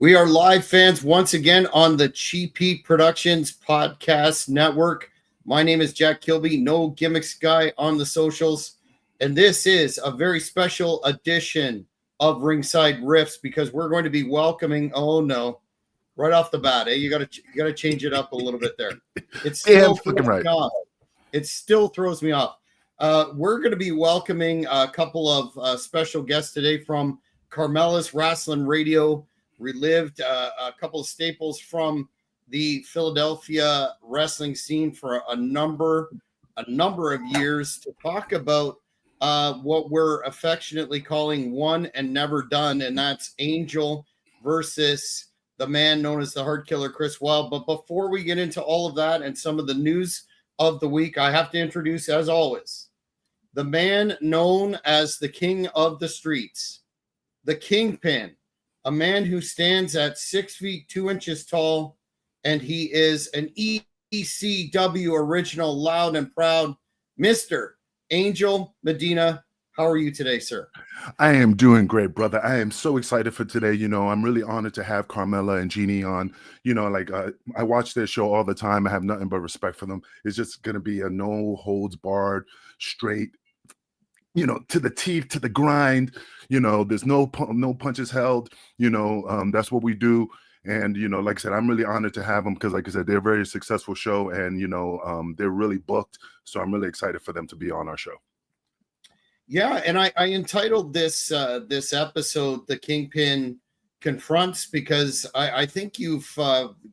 We are live, fans, once again on the Cheap Heat Productions podcast network. My name is Jack Kilby, no gimmicks guy on the socials, and this is a very special edition of Ringside Riffs because we're going to be welcoming. Oh no, right off the bat, you got to change it up a little bit there. It's still fucking right. It still throws me off. We're going to be welcoming a couple of special guests today from Carmela's Rasslin Radio. Relived a couple of staples from the Philadelphia wrestling scene for a number of years to talk about what we're affectionately calling one and never done, and that's Angel versus the man known as the Heart Killer, Chris Wilde. But before we get into all of that and some of the news of the week, I have to introduce, as always, the man known as the King of the Streets, the Kingpin. A man who stands at 6 feet 2 inches tall, and he is an ECW original, loud and proud, Mr. Angel Medina. How are you today, sir? I am doing great, brother. I am so excited for today. I'm really honored to have Carmela and Jeannie on. I watch their show all the time. I have nothing but respect for them. It's just going to be a no holds barred, straight, to the teeth, to the grind. There's no punches held. That's what we do. And, like I said, I'm really honored to have them because, like I said, they're a very successful show and, they're really booked. So I'm really excited for them to be on our show. Yeah. And I entitled this episode, The Kingpin Confronts, because I think you've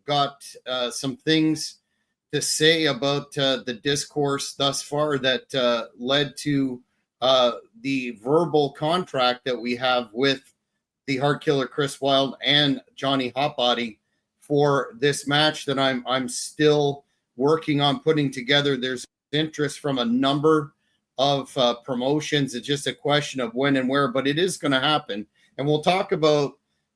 got some things to say about the discourse thus far that led to the verbal contract that we have with the Heart Killer Chris Wilde and Johnny Hotbody for this match that I'm still working on putting together. There's interest from a number of promotions. It's just a question of when and where, but it is going to happen. And we'll talk about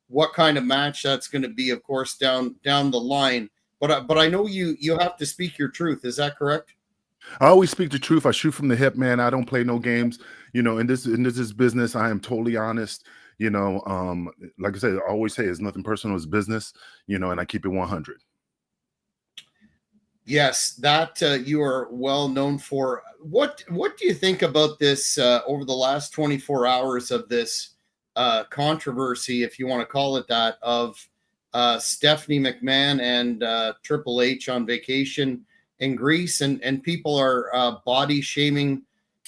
what kind of match that's going to be, of course, down the line. But I know you have to speak your truth. Is that correct? I always speak the truth. I shoot from the hip, man. I don't play no games. In this business, I am totally honest. Like I said, I always say it's nothing personal, it's business, and I keep it 100. Yes, that you are well known for. What do you think about this over the last 24 hours of this controversy, if you want to call it that, of Stephanie McMahon and Triple H on vacation in Greece, and people are body shaming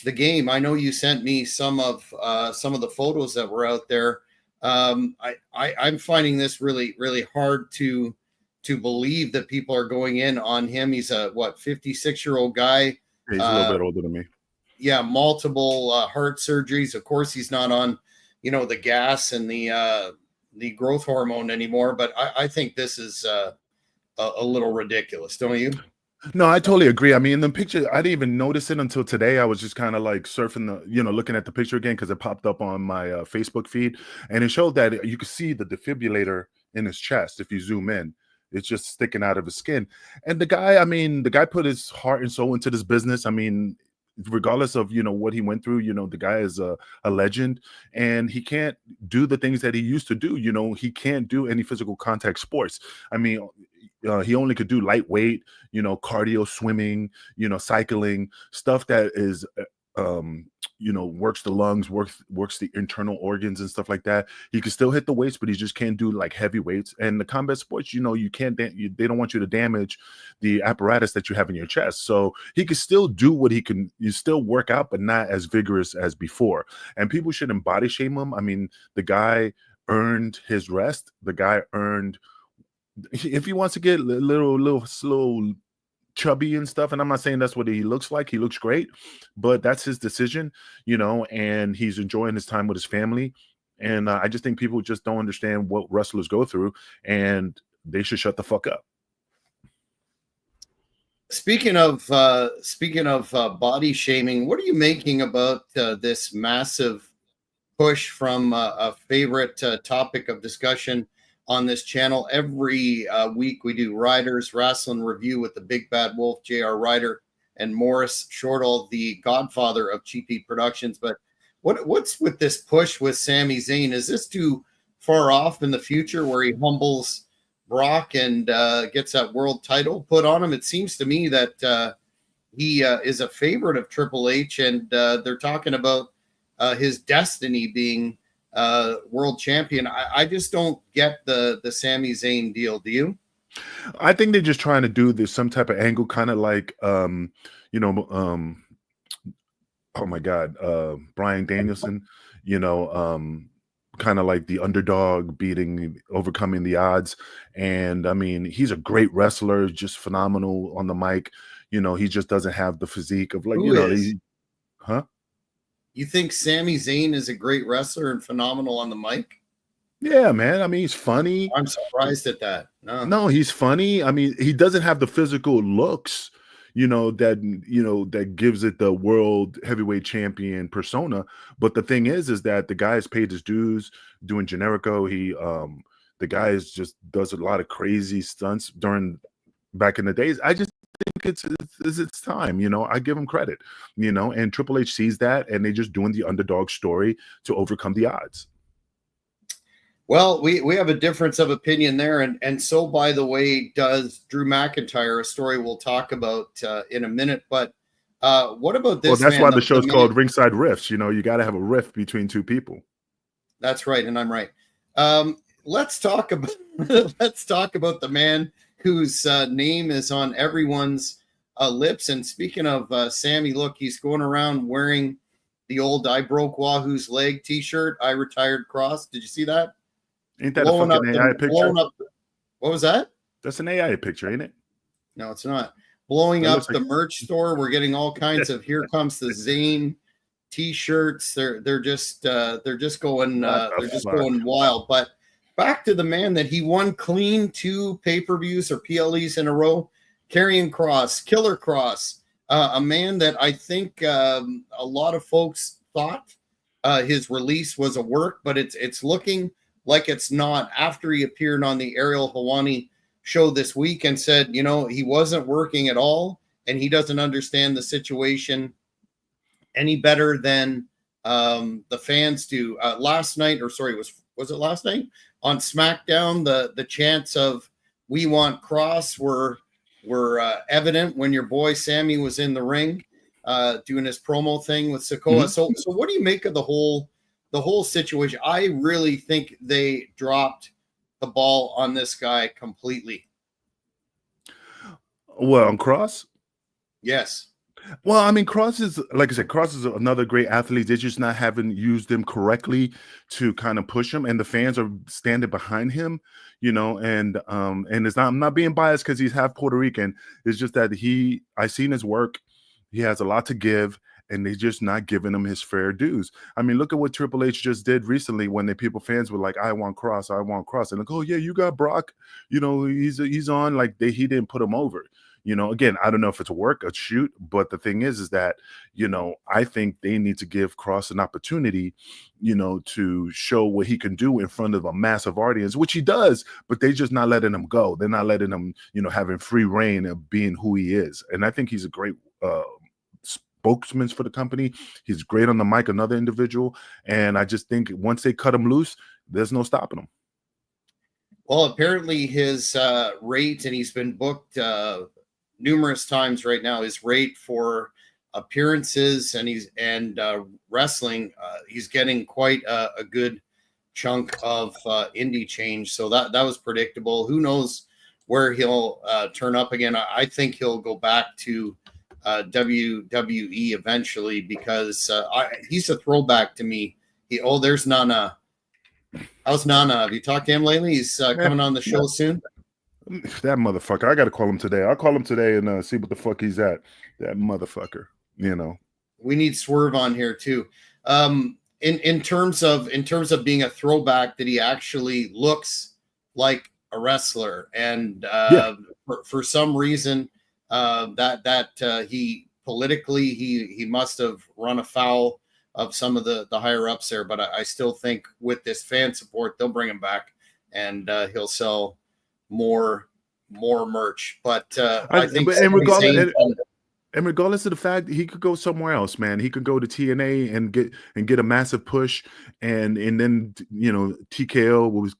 the game? I know you sent me some of the photos that were out there. I'm finding this really, really hard to believe that people are going in on him. He's a 56-year-old guy. He's a little bit older than me. Yeah, multiple heart surgeries. Of course, he's not on the gas and the growth hormone anymore. But I think this is a little ridiculous, don't you? No, I totally agree. I mean, in the picture, I didn't even notice it until today. I was just kind of like surfing looking at the picture again because it popped up on my Facebook feed, and it showed that you could see the defibrillator in his chest if you zoom in. It's just sticking out of his skin. And the guy put his heart and soul into this business. I mean, regardless of what he went through, the guy is a legend, and he can't do the things that he used to do. He can't do any physical contact sports. I mean, he only could do lightweight, cardio, swimming, cycling, stuff that is works the lungs, works the internal organs and stuff like that. He can still hit the weights, but he just can't do like heavy weights. And the combat sports, you can't. They don't want you to damage the apparatus that you have in your chest. So he can still do what he can. You still work out, but not as vigorous as before. And people shouldn't body shame him. I mean, the guy earned his rest. The guy earned. If he wants to get a little slow, chubby and stuff, and I'm not saying that's what he looks like. He looks great, but that's his decision, and he's enjoying his time with his family. And I just think people just don't understand what wrestlers go through, and they should shut the fuck up. Speaking of body shaming, what are you making about this massive push from a favorite topic of discussion on this channel? Every week we do Riders Rasslin Review with the Big Bad Wolf, J.R. Ryder, and Morris Shortall, the godfather of Cheap Heat Productions. But what's with this push with Sami Zayn? Is this to far off in the future where he humbles Brock and gets that world title put on him. It seems to me that he is a favorite of Triple H, and they're talking about his destiny being world champion. I just don't get the Sami Zayn deal. Do you? I think they're just trying to do this some type of angle, kind of like you know, oh my God, Bryan Danielson, you know, kind of like the underdog overcoming the odds. And I mean, he's a great wrestler, just phenomenal on the mic. You know, he just doesn't have the physique of like, Who you know, is? huh? You think Sami Zayn is a great wrestler and phenomenal on the mic? Yeah, man. I mean, he's funny. I'm surprised at that. No. No, he's funny. I mean, he doesn't have the physical looks, that gives it the world heavyweight champion persona. But the thing is that the guy has paid his dues doing Generico. The guy just does a lot of crazy stunts back in the days. I just think it's time. I give him credit. And Triple H sees that, and they're just doing the underdog story to overcome the odds. Well, we have a difference of opinion there, and so, by the way, does Drew McIntyre, a story we'll talk about in a minute. But what about this? Well, that's why the show's called Ringside Riffs. You got to have a riff between two people. That's right, and I'm right. Let's talk about the man whose name is on everyone's lips. And speaking of Sammy, look, he's going around wearing the old "I broke Wahoo's leg" T-shirt. I retired Cross. Did you see that? Ain't that a fucking AI picture? What was that? That's an AI picture, ain't it? No, it's not. Blowing up the merch store. We're getting all kinds of "Here Comes the Zayn" T-shirts. They're just going wild. But back to the man that he won clean 2 pay-per-views or PLEs in a row, Karrion Kross, Killer Kross, a man that I think a lot of folks thought his release was a work, but it's looking like it's not. After he appeared on the Ariel Helwani show this week and said, he wasn't working at all, and he doesn't understand the situation any better than the fans do. Last night, or sorry, was it last night on SmackDown? The chants of "We want Kross" were evident when your boy Sammy was in the ring doing his promo thing with Sikoa. Mm-hmm. So what do you make of the whole situation? I really think they dropped the ball on this guy completely. Well, on Kross? Yes. Well, I mean, Kross is, like I said, Kross is another great athlete. They just haven't used him correctly to kind of push him, and the fans are standing behind him, and it's not, I'm not being biased because he's half Puerto Rican. It's just that I seen his work. He has a lot to give, and they're just not giving him his fair dues. I mean, look at what Triple H just did recently when the fans were like, "I want Kross, I want Kross," and like, "Oh yeah, you got Brock, he's on." Like he didn't put him over. Again, I don't know if it's a shoot, but the thing is that, I think they need to give Kross an opportunity, to show what he can do in front of a massive audience, which he does, but they just not letting him go. They're not letting him, having free reign of being who he is. And I think he's a great spokesman for the company. He's great on the mic, another individual. And I just think once they cut him loose, there's no stopping him. Well, apparently his rate, and he's been booked numerous times right now, his rate for appearances and wrestling, he's getting quite a good chunk of indie change. So that was predictable. Who knows where he'll turn up again? I think he'll go back to WWE eventually, because he's a throwback to me. There's Nana. How's Nana? Have you talked to him lately? He's coming on the show soon. That motherfucker. I got to call him today. I'll call him today and see what the fuck he's at. That motherfucker. We need Swerve on here too. In terms of being a throwback, that he actually looks like a wrestler, and for some reason that he politically he must have run afoul of some of the higher ups there. But I still think with this fan support, they'll bring him back, and he'll sell more merch. But I think And regardless of the fact, he could go somewhere else, man. He could go to TNA and get a massive push, and then TKO was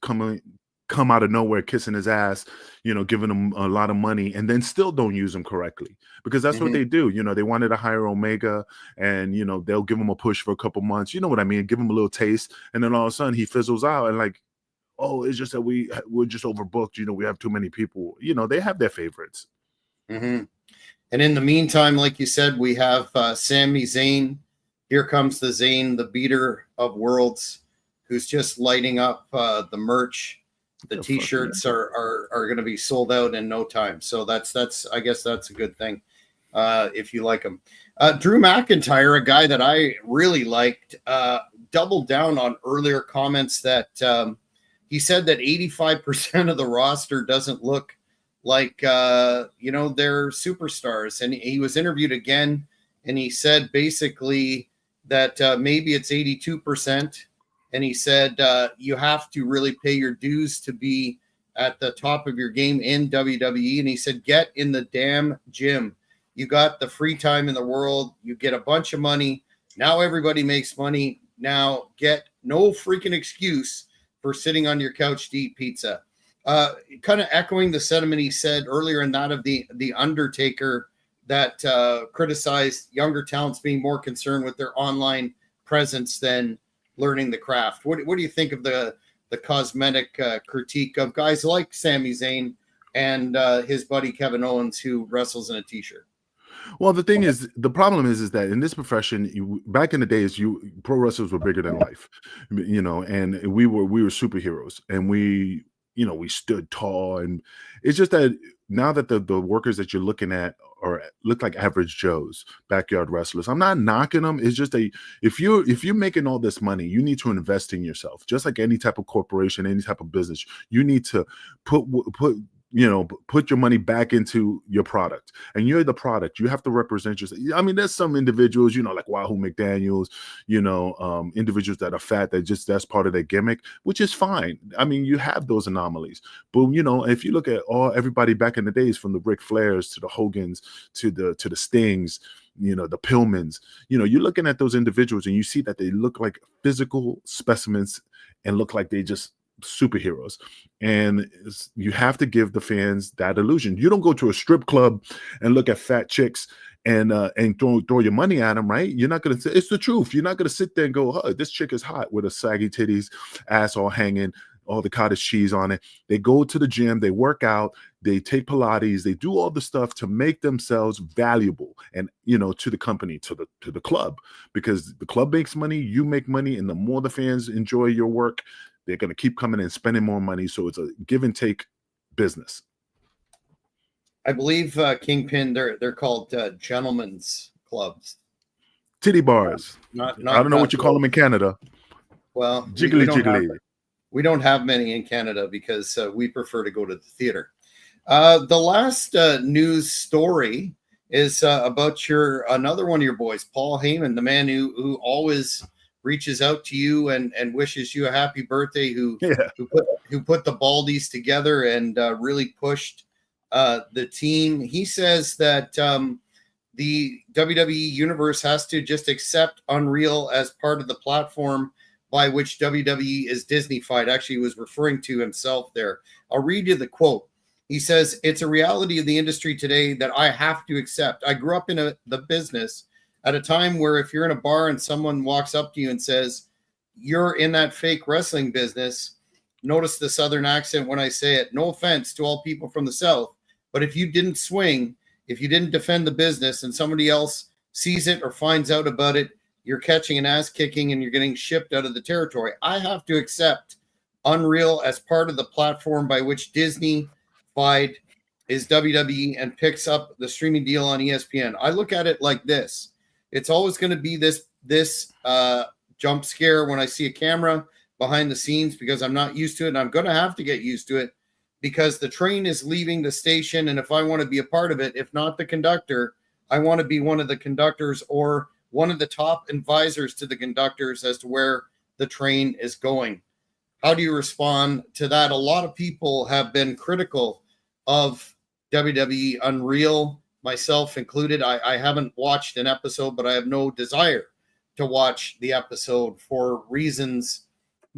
come out of nowhere kissing his ass, giving him a lot of money, and then still don't use him correctly, because that's what they do. They wanted to hire Omega, and they'll give him a push for a couple months. You know what I mean? Give him a little taste, and then all of a sudden he fizzles out, and like, oh, it's just that we're just overbooked. We have too many people. They have their favorites. Mm-hmm. And in the meantime, like you said, we have Sami Zayn. Here comes the Zayn, the beater of worlds, who's just lighting up the merch. The T-shirts are going to be sold out in no time. So that's I guess that's a good thing if you like them. Drew McIntyre, a guy that I really liked, doubled down on earlier comments that he said that 85% of the roster doesn't look like they're superstars. And he was interviewed again, and he said basically that maybe it's 82%. And he said you have to really pay your dues to be at the top of your game in WWE. And he said, get in the damn gym. You got the free time in the world. You get a bunch of money. Now everybody makes money. Now get no freaking excuse for sitting on your couch to eat pizza. Kind of echoing the sentiment he said earlier in that of the Undertaker, that criticized younger talents being more concerned with their online presence than learning the craft. What do you think of the cosmetic critique of guys like Sami Zayn and his buddy Kevin Owens, who wrestles in a t-shirt? Well, the problem is that in this profession, back in the days, pro wrestlers were bigger than life, and we were superheroes, and we stood tall, and it's just that now that the workers that you're looking at look like average Joes, backyard wrestlers. I'm not knocking them. It's just if you're making all this money, you need to invest in yourself. Just like any type of corporation, any type of business, you need to put your money back into your product, and you're the product. You have to represent yourself. I mean, there's some individuals, like Wahoo McDaniels, individuals that are fat, that's part of their gimmick, which is fine. I mean, you have those anomalies, but if you look at everybody back in the days, from the Ric Flairs to the Hogans to the Stings, the Pillmans, you're looking at those individuals and you see that they look like physical specimens and look like they just superheroes, and you have to give the fans that illusion. You don't go to a strip club and look at fat chicks and throw your money at them, right? You're not gonna say, it's the truth. You're not gonna sit there and go, oh, this chick is hot with a saggy titties, ass all hanging, all the cottage cheese on it. They go to the gym, they work out, they take Pilates, they do all the stuff to make themselves valuable, and to the company, to the club, because the club makes money, you make money, and the more the fans enjoy your work, they're going to keep coming and spending more money. So it's a give and take business. I believe Kingpin, they're called gentlemen's clubs. Titty bars. Not I don't know what you call them in Canada. Well, jiggly. We don't have many in Canada because we prefer to go to the theater. The last news story is about another one of your boys, Paul Heyman, the man who always reaches out to you and wishes you a happy birthday, who put the Baldies together and really pushed the team. He says that the WWE universe has to just accept Unreal as part of the platform by which WWE is Disney-fied. Actually, he was referring to himself there. I'll read you the quote. He says, "It's a reality of the industry today that I have to accept. I grew up in the business at a time where if you're in a bar and someone walks up to you and says, you're in that fake wrestling business," notice the Southern accent when I say it, no offense to all people from the South, but if you didn't swing, if you didn't defend the business and somebody else sees it or finds out about it, you're catching an ass kicking and you're getting shipped out of the territory. I have to accept Unreal as part of the platform by which Disney-fied is WWE and picks up the streaming deal on ESPN. I look at it like this. It's always going to be this jump scare when I see a camera behind the scenes, because I'm not used to it, and I'm going to have to get used to it because the train is leaving the station, and if I want to be a part of it, if not the conductor, I want to be one of the conductors or one of the top advisors to the conductors as to where the train is going. How do you respond to that? A lot of people have been critical of WWE Unreal myself included. I haven't watched an episode, but I have no desire to watch the episode for reasons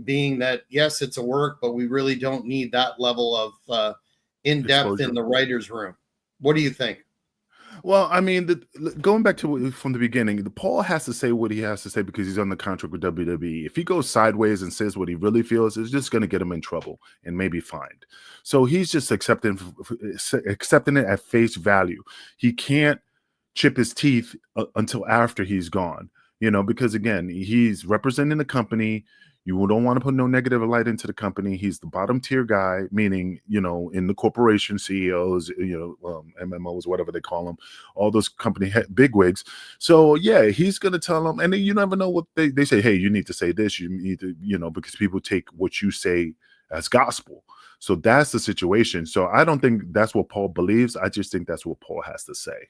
being that, yes, it's a work, but we really don't need that level of in-depth in the writer's room. What do you think? Well, I mean, going back to from the beginning, the Paul has to say what he has to say because he's on the contract with WWE. If he goes sideways and says what he really feels, it's just going to get him in trouble and maybe fined. So he's just accepting it at face value. He can't chip his teeth until after he's gone, because again, he's representing the company. You don't want to put no negative light into the company. He's the bottom tier guy, meaning, in the corporation, CEOs, MMOs, whatever they call them, all those company bigwigs. So, yeah, he's going to tell them. And then you never know what they say. Hey, you need to say this. You need to, because people take what you say as gospel. So that's the situation. So I don't think that's what Paul believes. I just think that's what Paul has to say.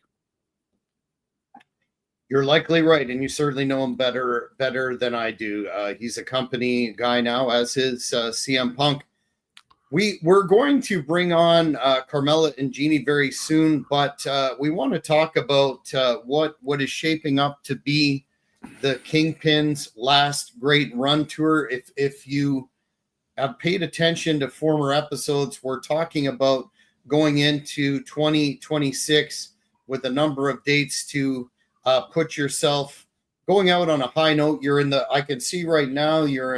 You're likely right, and you certainly know him better than I do. He's a company guy now, as is CM Punk. We're going to bring on Carmela and Jeannie very soon, but we want to talk about what is shaping up to be the Kingpin's last great run tour. If you have paid attention to former episodes, we're talking about going into 2026 with a number of dates to put yourself going out on a high note. I can see right now you're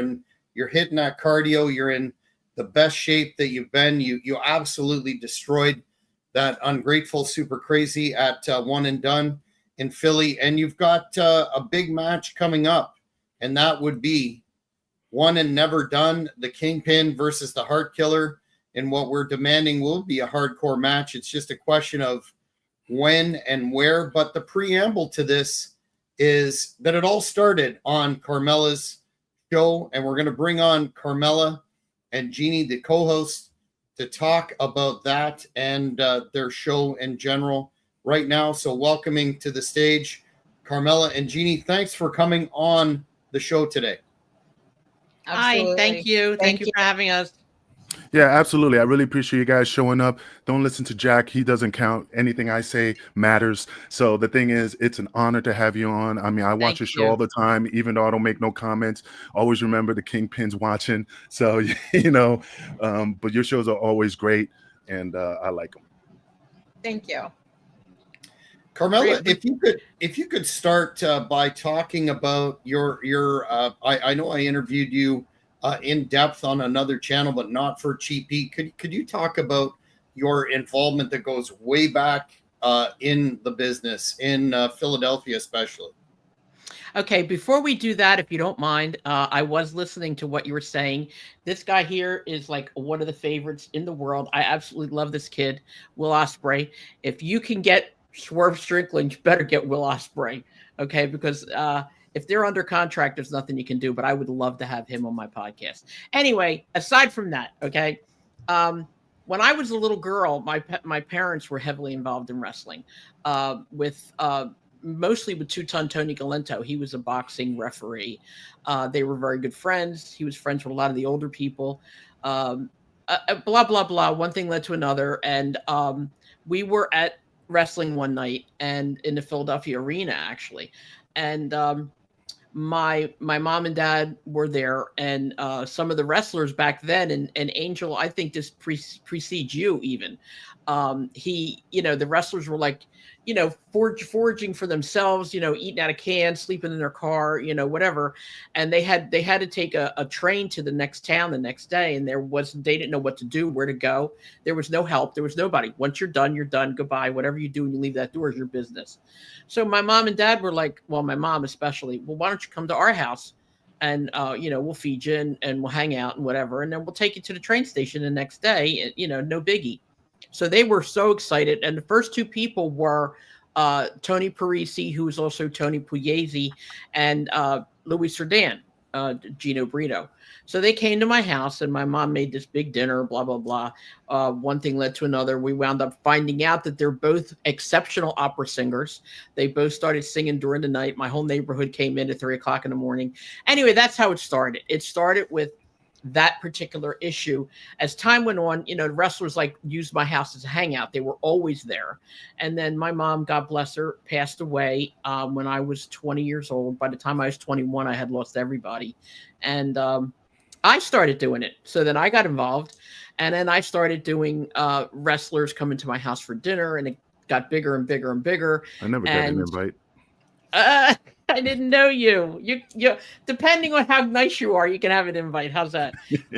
hitting that cardio. You're in the best shape that you've been. You absolutely destroyed that Ungrateful Super Crazy at One and Done in Philly. And you've got a big match coming up, and that would be One and Never Done, the Kingpin versus the Heart Killer. And what we're demanding will be a hardcore match. It's just a question of when and where, but the preamble to this is that it all started on Carmela's show, and we're going to bring on Carmela and Jeannie, the co-host, to talk about that and their show in general right now. So welcoming to the stage, Carmela and Jeannie, thanks for coming on the show today. Absolutely. Hi, thank you. Thank you for having us. Yeah, absolutely. I really appreciate you guys showing up. Don't listen to Jack. He doesn't count. Anything I say matters. So the thing is, it's an honor to have you on. I mean, I watch your show all the time, even though I don't make no comments. Always remember the Kingpin's watching. So, but your shows are always great, and I like them. Thank you. Carmela, if you could start by talking about your I know I interviewed you in depth on another channel, but not for Cheap Heat. Could you talk about your involvement that goes way back in the business in Philadelphia, especially? Okay, before we do that, if you don't mind, I was listening to what you were saying. This guy here is like one of the favorites in the world. I absolutely love this kid, Will Ospreay. If you can get Swerve Strickland, you better get Will Ospreay, okay? Because if they're under contract, there's nothing you can do, but I would love to have him on my podcast. Anyway, aside from that, okay, when I was a little girl, my parents were heavily involved in wrestling, mostly with two-ton Tony Galento. He was a boxing referee. They were very good friends. He was friends with a lot of the older people. Blah, blah, blah. One thing led to another, and we were at wrestling one night, and in the Philadelphia arena, actually, and my mom and dad were there, and some of the wrestlers back then, and Angel, I think this precedes you even. The wrestlers were like, foraging for themselves, eating out of cans, sleeping in their car, whatever. And they had to take a train to the next town the next day, and they didn't know what to do, where to go. There was no help. There was nobody. Once you're done, goodbye. Whatever you do when you leave that door is your business. So my mom and dad were like, well, my mom especially, well, why don't you come to our house and, we'll feed you and we'll hang out and whatever. And then we'll take you to the train station the next day, no biggie. So they were so excited. And the first two people were Tony Parisi, who was also Tony Pugliese, and Louis Cerdan, Gino Brito. So they came to my house, and my mom made this big dinner, blah, blah, blah. One thing led to another. We wound up finding out that they're both exceptional opera singers. They both started singing during the night. My whole neighborhood came in at 3 o'clock in the morning. Anyway, that's how it started. It started with that particular issue. As time went on, the wrestlers like used my house as a hangout. They were always there. And then my mom, God bless her, passed away when I was 20 years old. By the time I was 21, I had lost everybody. And I started doing it. So then I got involved. And then I started doing wrestlers coming to my house for dinner, and it got bigger and bigger and bigger. I never got an invite. I didn't know you. You depending on how nice you are, you can have an invite. How's that?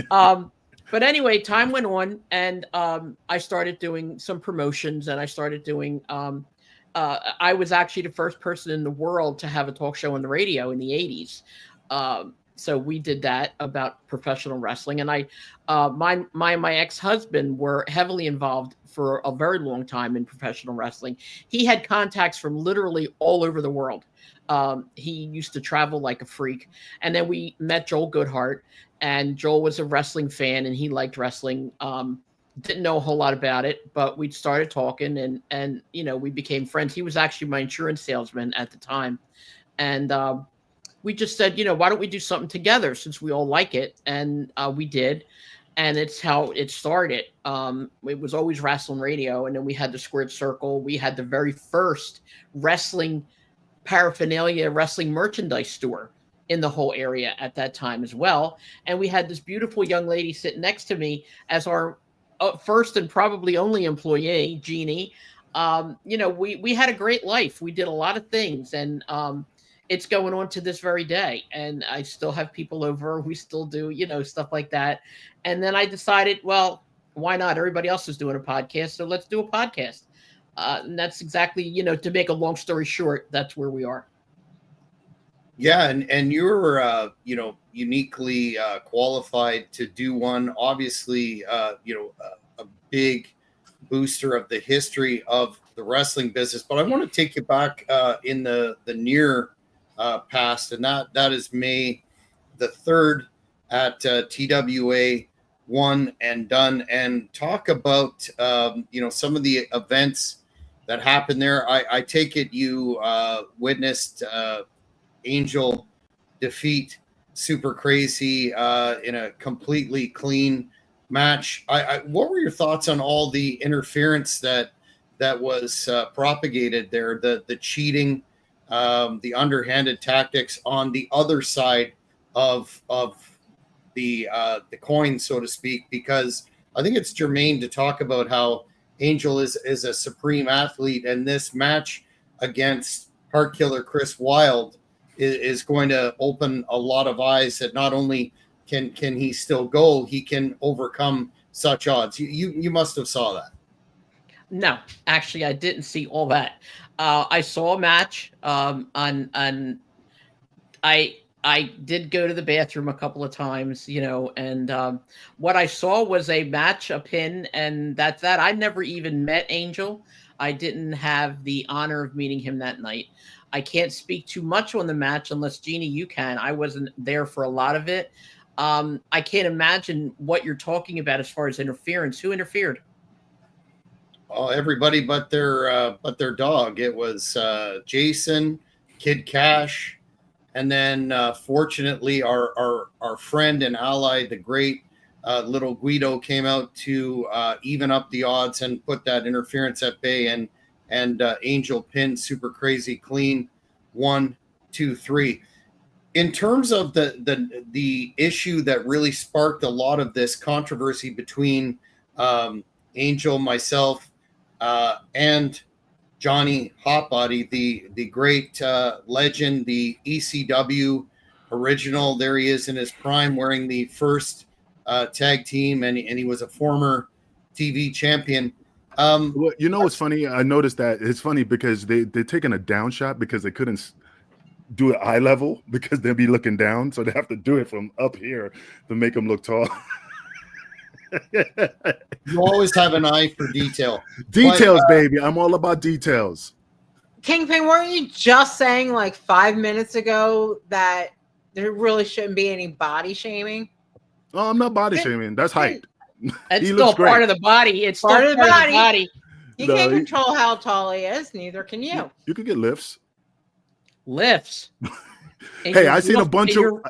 But anyway, time went on, and I started doing some promotions, and I started doing. I was actually the first person in the world to have a talk show on the radio in the 80s. So we did that about professional wrestling, and my ex-husband were heavily involved for a very long time in professional wrestling. He had contacts from literally all over the world. He used to travel like a freak. And then we met Joel Goodhart, and Joel was a wrestling fan, and he liked wrestling. Didn't know a whole lot about it, but we started talking, and we became friends. He was actually my insurance salesman at the time. And we just said, why don't we do something together since we all like it? And we did. And it's how it started. It was always Rasslin Radio. And then we had the Squared Circle. We had the very first wrestling paraphernalia, wrestling merchandise store in the whole area at that time as well. And we had this beautiful young lady sit next to me as our first and probably only employee, Jeannie. We had a great life. We did a lot of things. And it's going on to this very day. And I still have people over. We still do, stuff like that. And then I decided, well, why not? Everybody else is doing a podcast, so let's do a podcast. And that's exactly, to make a long story short, that's where we are. Yeah, and you're, uniquely qualified to do one. Obviously, a big booster of the history of the wrestling business. But I want to take you back in the near past, and that is May the 3rd at TWA One and Done, and talk about some of the events that happened there. I take it you witnessed Angel defeat Super Crazy in a completely clean match. What were your thoughts on all the interference that was propagated there, the cheating, the underhanded tactics on the other side of the coin, so to speak? Because I think it's germane to talk about how Angel is a supreme athlete, and this match against Heart Killer Chris Wilde is going to open a lot of eyes that not only can he still go, he can overcome such odds. You must have saw that. No, actually, I didn't see all that. I saw a match I did go to the bathroom a couple of times, and what I saw was a match, a pin, and that's that. I never even met Angel. I didn't have the honor of meeting him that night. I can't speak too much on the match unless, Jeannie, you can. I wasn't there for a lot of it. I can't imagine what you're talking about as far as interference. Who interfered? Oh, everybody but their dog. It was Jason, Kid Cash, and then fortunately our friend and ally, the great little Guido, came out to even up the odds and put that interference at bay, and Angel pinned Super Crazy clean 1, 2, 3. In terms of the issue that really sparked a lot of this controversy between Angel, myself, and Johnny Hotbody, the great legend, the ECW original. There he is in his prime, wearing the first tag team, and he was a former TV champion. Well, it's funny. I noticed that it's funny because they're taking a down shot because they couldn't do it eye level because they'll be looking down, so they have to do it from up here to make them look tall. You always have an eye for detail. Details, baby. I'm all about details. Kingpin, weren't you just saying like 5 minutes ago that there really shouldn't be any body shaming? Oh, I'm not body shaming. That's height. It's still part of the body. It's part of the body. You can't control how tall he is. Neither can you. You can get lifts. Hey, I seen a bunch of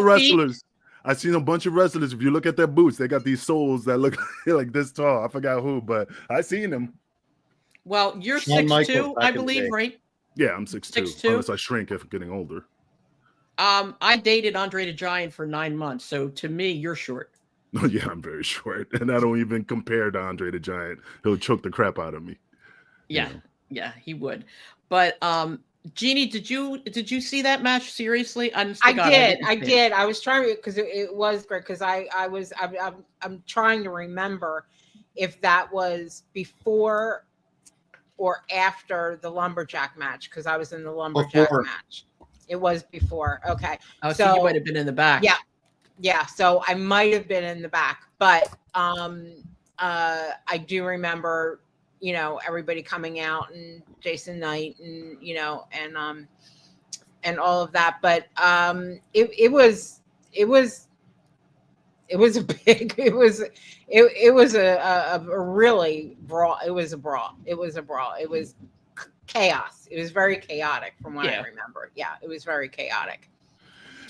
wrestlers. I've seen a bunch of wrestlers. If you look at their boots, they got these soles that look like this tall. I forgot who, but I seen them. Well, you're Shawn 6'2", Michaels back I in the believe, day. right? Yeah, I'm 6'2", 6'2"? unless I shrink if I'm getting older. I dated Andre the Giant for 9 months, so to me, you're short. No, yeah, I'm very short, and I don't even compare to Andre the Giant. He'll choke the crap out of me. Yeah, know. yeah, he would. But Jeannie, did you see that match seriously? I did. I was trying to, because it was great, because I'm trying to remember if that was before or after the lumberjack match, because I was in the lumberjack match. It was before. Okay. Oh, so you might have been in the back. Yeah. Yeah. So I might have been in the back, but I do remember, you know, everybody coming out and Jason Knight and, you know, and all of that. But it was a big, it was a really brawl. It was a brawl. It was chaos. It was very chaotic from what I remember. Yeah, it was very chaotic.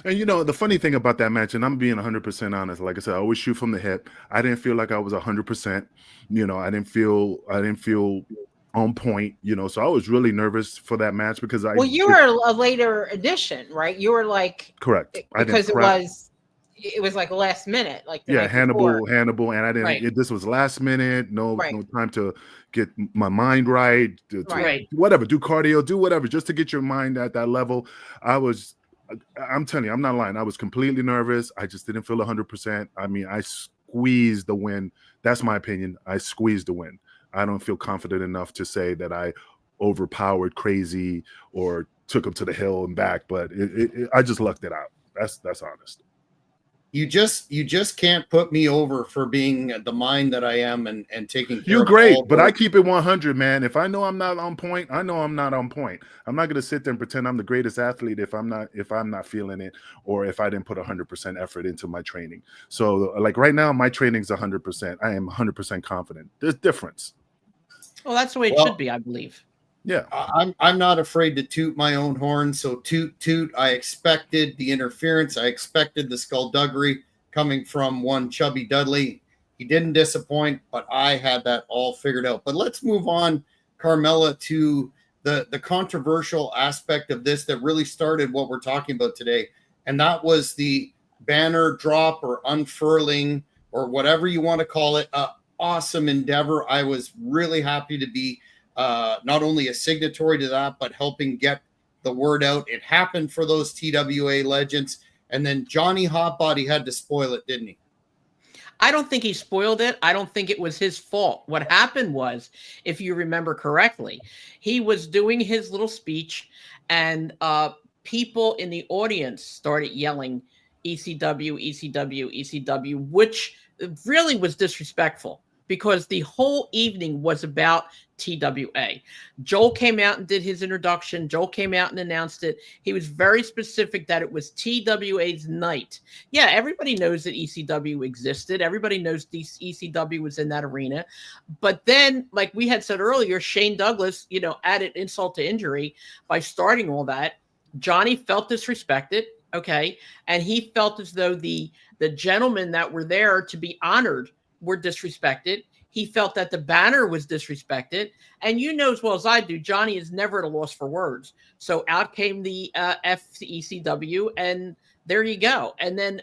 And you know, the funny thing about that match, and I'm being 100% honest, like I said, I always shoot from the hip. I didn't feel like I was 100%. You know, I didn't feel on point, you know, so I was really nervous for that match because you were a later addition, right? You were like, correct, because it was like last minute, like Hannibal, and I didn't. This was last minute, no time to get my mind right, whatever, do cardio, do whatever, just to get your mind at that level. I'm telling you, I'm not lying. I was completely nervous. I just didn't feel 100%. I mean, I squeezed the win. That's my opinion. I squeezed the win. I don't feel confident enough to say that I overpowered Crazy or took him to the hill and back, but I just lucked it out. That's honest. You just can't put me over for being the mind that I am and taking care You're of great, all but I keep it 100, man. If I know I'm not on point, I know I'm not on point. I'm not going to sit there and pretend I'm the greatest athlete if I'm not feeling it, or if I didn't put 100% effort into my training. So like right now, my training's 100%. I am 100% confident. There's difference. Well, that's the way it should be, I believe. Yeah, I'm not afraid to toot my own horn. So toot. I expected the interference. I expected the skullduggery coming from one Chubby Dudley. He didn't disappoint, but I had that all figured out. But let's move on, Carmela, to the controversial aspect of this that really started what we're talking about today, and that was the banner drop or unfurling or whatever you want to call it. Awesome endeavor. I was really happy to be not only a signatory to that, but helping get the word out. It happened for those TWA legends. And then Johnny Hotbody had to spoil it, didn't he? I don't think he spoiled it. I don't think it was his fault. What happened was, if you remember correctly, he was doing his little speech and people in the audience started yelling ECW, ECW, ECW, which really was disrespectful because the whole evening was about TWA. Joel came out and did his introduction. Joel came out and announced it. He was very specific that it was TWA's night. Yeah, everybody knows that ECW existed. Everybody knows ECW was in that arena. But then, like we had said earlier, Shane Douglas, you know, added insult to injury by starting all that. Johnny felt disrespected, okay? And he felt as though the gentlemen that were there to be honored were disrespected. He felt that the banner was disrespected. And you know as well as I do, Johnny is never at a loss for words. So out came the FECW, and there you go. And then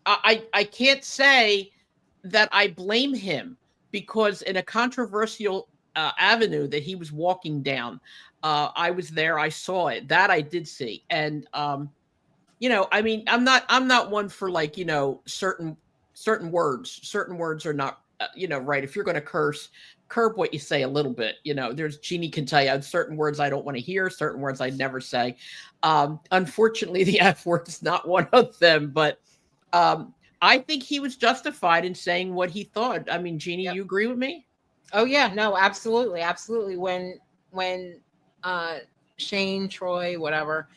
I can't say that I blame him, because in a controversial avenue that he was walking down, I was there. I saw it. That I did see. And, you know, I mean, I'm not one for, like, you know, certain words are not, you know, right. If you're going to curb what you say a little bit, you know, Jeannie can tell you certain words I don't want to hear, certain words I'd never say. Unfortunately, the F word is not one of them, but I think he was justified in saying what he thought. I mean, Jeannie, you agree with me? Oh yeah, no, absolutely. Absolutely. When Shane, Troy, whatever,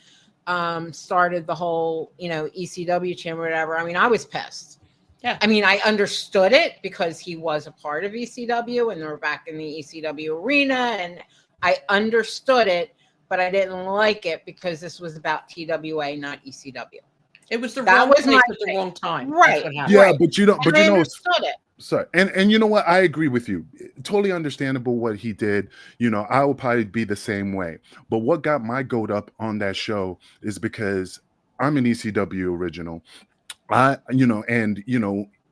started the whole, you know, ECW chant or whatever, I mean, I was pissed. Yeah. I mean, I understood it because he was a part of ECW and they were back in the ECW arena, and I understood it, but I didn't like it because this was about TWA, not ECW. It was the That wrong was place my at the thing. wrong time. Right. That's what happened. Yeah, Right. but you don't. But And I you know, understood it. sorry, and you know what? I agree with you. Totally understandable what he did. You know, I would probably be the same way. But what got my goat up on that show is because I'm an ECW original.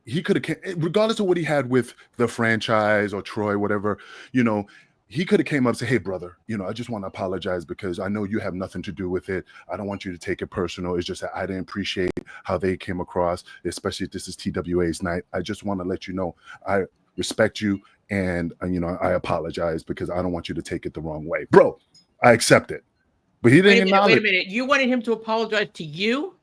He could have, regardless of what he had with the franchise or Troy, whatever, you know, he could have came up and said, "Hey, brother, you know, I just want to apologize because I know you have nothing to do with it. I don't want you to take it personal. It's just that I didn't appreciate how they came across, especially if this is TWA's night. I just want to let you know I respect you and I apologize because I don't want you to take it the wrong way, bro. I accept it." But he didn't acknowledge. Wait a minute. You wanted him to apologize to you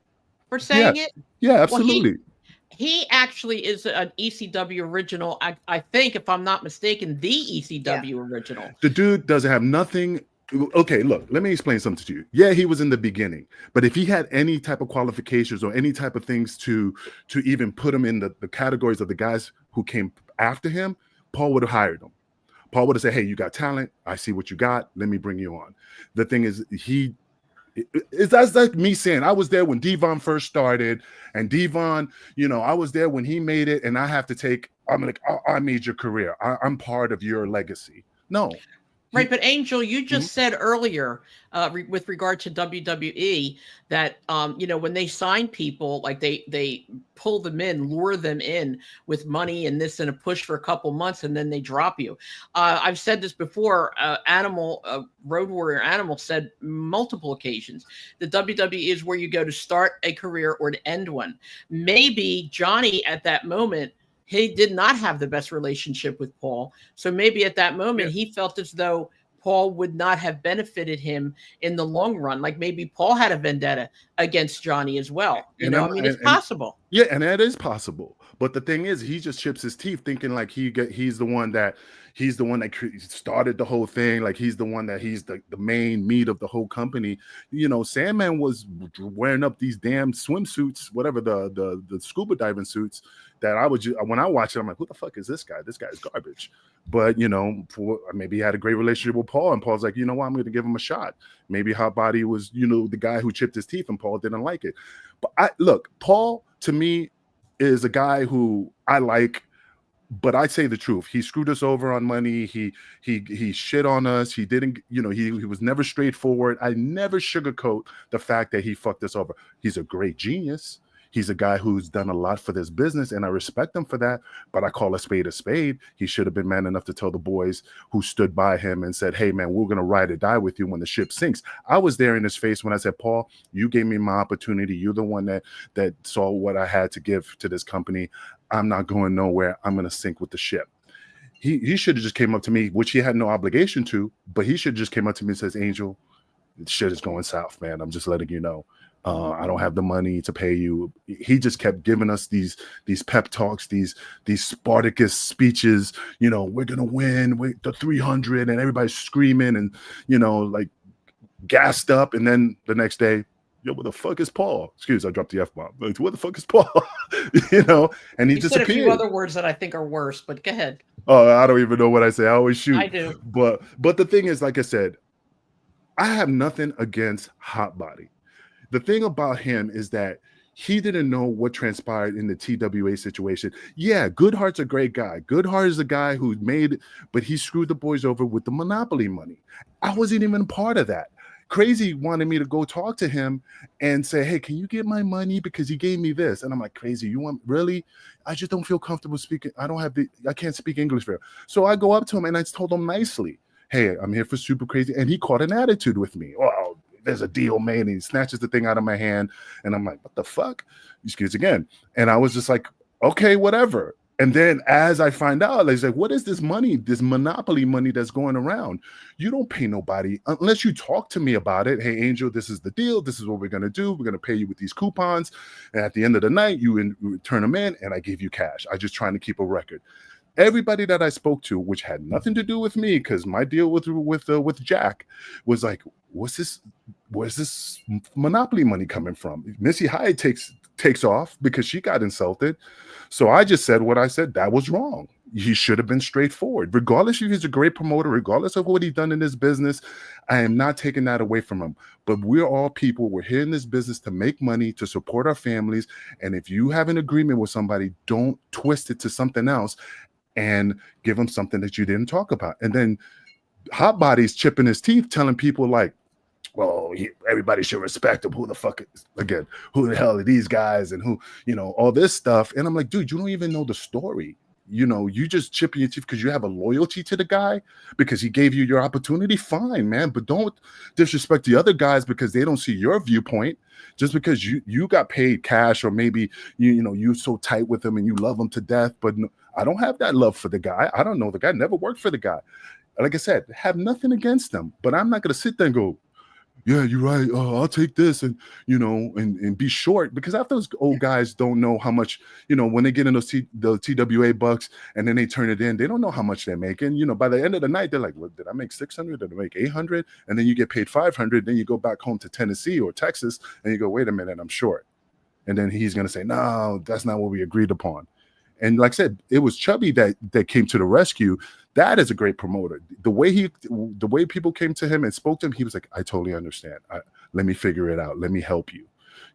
for saying Yes. it? Yeah, absolutely. Well, he actually is an ECW original. I think, if I'm not mistaken, the ECW original. The dude doesn't have nothing. Okay, look, let me explain something to you. Yeah, he was in the beginning, but if he had any type of qualifications or any type of things to even put him in the categories of the guys who came after him, Paul would have hired him. Paul would have said, "Hey, you got talent. I see what you got. Let me bring you on." The thing is, that's like me saying I was there when Devon first started, and Devon, I was there when he made it, and I'm like, I made your career. I'm part of your legacy. No. Right, but Angel, you just said earlier, with regard to WWE, that when they sign people, like they pull them in, lure them in with money and this and a push for a couple months, and then they drop you. I've said this before. Road Warrior Animal said multiple occasions that WWE is where you go to start a career or to end one. Maybe Johnny at that moment, he did not have the best relationship with Paul. So maybe at that moment, he felt as though Paul would not have benefited him in the long run. Like maybe Paul had a vendetta against Johnny as well. It's possible. Yeah, and that is possible. But the thing is, he just chips his teeth thinking like he's the one that started the whole thing. Like he's the one that he's the main meat of the whole company. Sandman was wearing up these damn swimsuits, whatever the scuba diving suits that when I watch it, I'm like, who the fuck is this guy? This guy is garbage. But maybe he had a great relationship with Paul, and Paul's like, you know what, I'm going to give him a shot. Maybe Hot Body was, the guy who chipped his teeth, and Paul didn't like it. But Paul to me is a guy who I like, but I say the truth. He screwed us over on money. He shit on us. He didn't, he was never straightforward. I never sugarcoat the fact that he fucked us over. He's a great genius. He's a guy who's done a lot for this business, and I respect him for that, but I call a spade a spade. He should have been man enough to tell the boys who stood by him and said, "Hey, man, we're going to ride or die with you when the ship sinks." I was there in his face when I said, "Paul, you gave me my opportunity. You're the one that saw what I had to give to this company. I'm not going nowhere. I'm going to sink with the ship." He should have just came up to me, which he had no obligation to, but he should have just came up to me and says, "Angel, shit is going south, man. I'm just letting you know. I don't have the money to pay you." He just kept giving us these pep talks, these Spartacus speeches. We're gonna win. The 300, and everybody's screaming and like gassed up. And then the next day, yo, where the fuck is Paul? Excuse, I dropped the F-bomb. Like, where the fuck is Paul? And he disappeared. Said a few other words that I think are worse, but go ahead. Oh, I don't even know what I say. I always shoot. I do. But the thing is, like I said, I have nothing against Hot Body. The thing about him is that he didn't know what transpired in the TWA situation. Yeah, Goodhart's a great guy. Goodhart is a guy who but he screwed the boys over with the Monopoly money. I wasn't even part of that. Crazy wanted me to go talk to him and say, "Hey, can you get my money? Because he gave me this." And I'm like, "Crazy, you want really? I just don't feel comfortable speaking. I can't speak English very well." So I go up to him and I told him nicely, "Hey, I'm here for Super Crazy." And he caught an attitude with me. "Oh, there's a deal made," and he snatches the thing out of my hand, and I'm like, "What the fuck?" Excuse again. And I was just like, "Okay, whatever." And then as I find out, he's like, "What is this money, this Monopoly money that's going around? You don't pay nobody unless you talk to me about it. Hey, Angel, this is the deal. This is what we're going to do. We're going to pay you with these coupons. And at the end of the night, you turn them in, and I give you cash. I'm just trying to keep a record." Everybody that I spoke to, which had nothing to do with me, because my deal with Jack was like, where's this Monopoly money coming from? Missy Hyde takes off because she got insulted. So I just said what I said. That was wrong. he should have been straightforward. Regardless if he's a great promoter, regardless of what he's done in this business, I am not taking that away from him. But we're all people. We're here in this business to make money, to support our families. And if you have an agreement with somebody, don't twist it to something else and give them something that you didn't talk about. And then Hot Body's chipping his teeth, telling people like, well, everybody should respect him. Who the fuck is, again, who the hell are these guys? And who, all this stuff. And I'm like, dude, you don't even know the story. You just chipping your teeth because you have a loyalty to the guy because he gave you your opportunity. Fine, man. But don't disrespect the other guys because they don't see your viewpoint. Just because you got paid cash, or maybe you're so tight with him and you love him to death. But no, I don't have that love for the guy. I don't know the guy. Never worked for the guy. Like I said, have nothing against them. But I'm not going to sit there and go, yeah, you're right. Oh, I'll take this and be short, because after those old guys don't know how much, when they get in those the TWA bucks and then they turn it in, they don't know how much they're making. By the end of the night, they're like, well, did I make 600? Did I make 800? And then you get paid 500. Then you go back home to Tennessee or Texas and you go, wait a minute, I'm short. And then he's going to say, no, that's not what we agreed upon. And like I said, it was Chubby that came to the rescue. That is a great promoter. The way people came to him and spoke to him, he was like, I totally understand. Let me figure it out. Let me help you,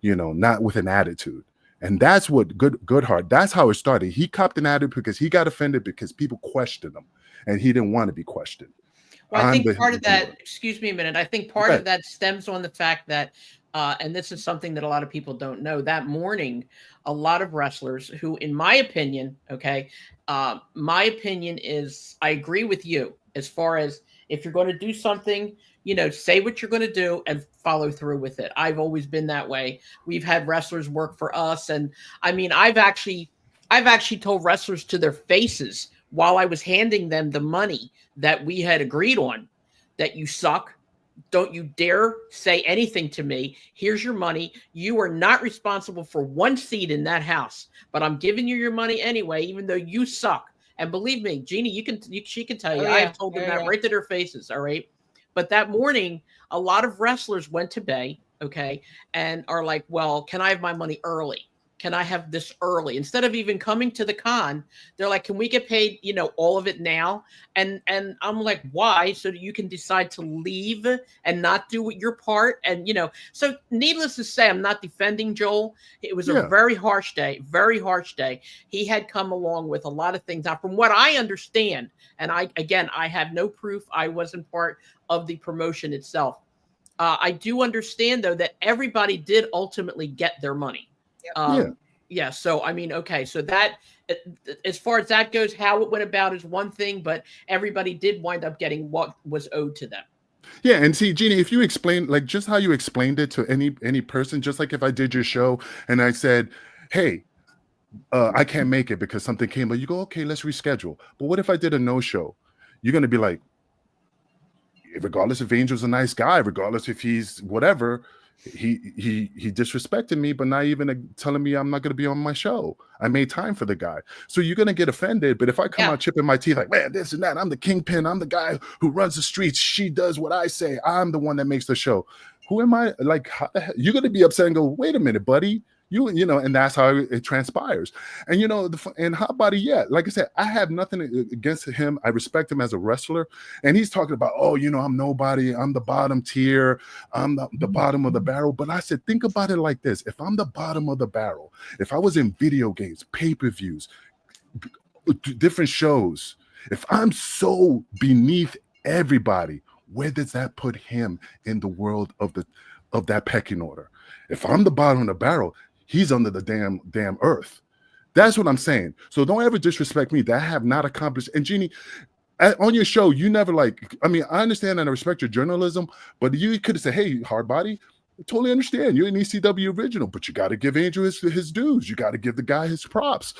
not with an attitude. And that's what Goodhart, that's how it started. He copped an attitude because he got offended because people questioned him and he didn't want to be questioned. Well, I think part of that, excuse me a minute, I think part of that stems on the fact that, and this is something that a lot of people don't know, that morning, a lot of wrestlers who, in my opinion, my opinion is, I agree with you as far as if you're going to do something, say what you're going to do and follow through with it. I've always been that way. We've had wrestlers work for us. And I mean, I've actually told wrestlers to their faces while I was handing them the money that we had agreed on, that you suck. Don't you dare say anything to me. Here's your money. You are not responsible for one seat in that house, but I'm giving you your money anyway, even though you suck. And believe me, Jeannie, she can tell you, I've told them that right to their faces. All right. But that morning, a lot of wrestlers went to Bay, and are like, well, can I have my money early? Can I have this early? Instead of even coming to the con, they're like, can we get paid, all of it now? And I'm like, why? So that you can decide to leave and not do your part. And, so needless to say, I'm not defending Joel. It was a very harsh day, very harsh day. He had come along with a lot of things. Now, from what I understand, and I have no proof, I wasn't part of the promotion itself. I do understand, though, that everybody did ultimately get their money. So I mean, so that, as far as that goes, how it went about is one thing, but everybody did wind up getting what was owed to them. Yeah, and see, Jeannie, if you explain, like, just how you explained it to any person, just like if I did your show and I said, hey, I can't make it because something came, but you go, okay, let's reschedule. But what if I did a no-show? You're going to be like, regardless if Angel's a nice guy, regardless if he's whatever, he disrespected me, but not even telling me I'm not going to be on my show. I made time for the guy. So you're going to get offended. But if I come out chipping my teeth like, man, this and that, I'm the Kingpin, I'm the guy who runs the streets, she does what I say, I'm the one that makes the show. Who am I? Like, how the hell? You're going to be upset and go, wait a minute, buddy. And that's how it transpires. And, and Hot Body, like I said, I have nothing against him. I respect him as a wrestler. And he's talking about, I'm nobody. I'm the bottom tier. I'm the bottom of the barrel. But I said, think about it like this. If I'm the bottom of the barrel, if I was in video games, pay-per-views, different shows, if I'm so beneath everybody, where does that put him in the world of that pecking order? If I'm the bottom of the barrel, he's under the damn earth. That's what I'm saying. So don't ever disrespect me that I have not accomplished. And Jeannie, on your show, you never I understand and I respect your journalism, but you could have said, hey, Hard Body, I totally understand. You're an ECW original, but you got to give Angel his dues. You got to give the guy his props.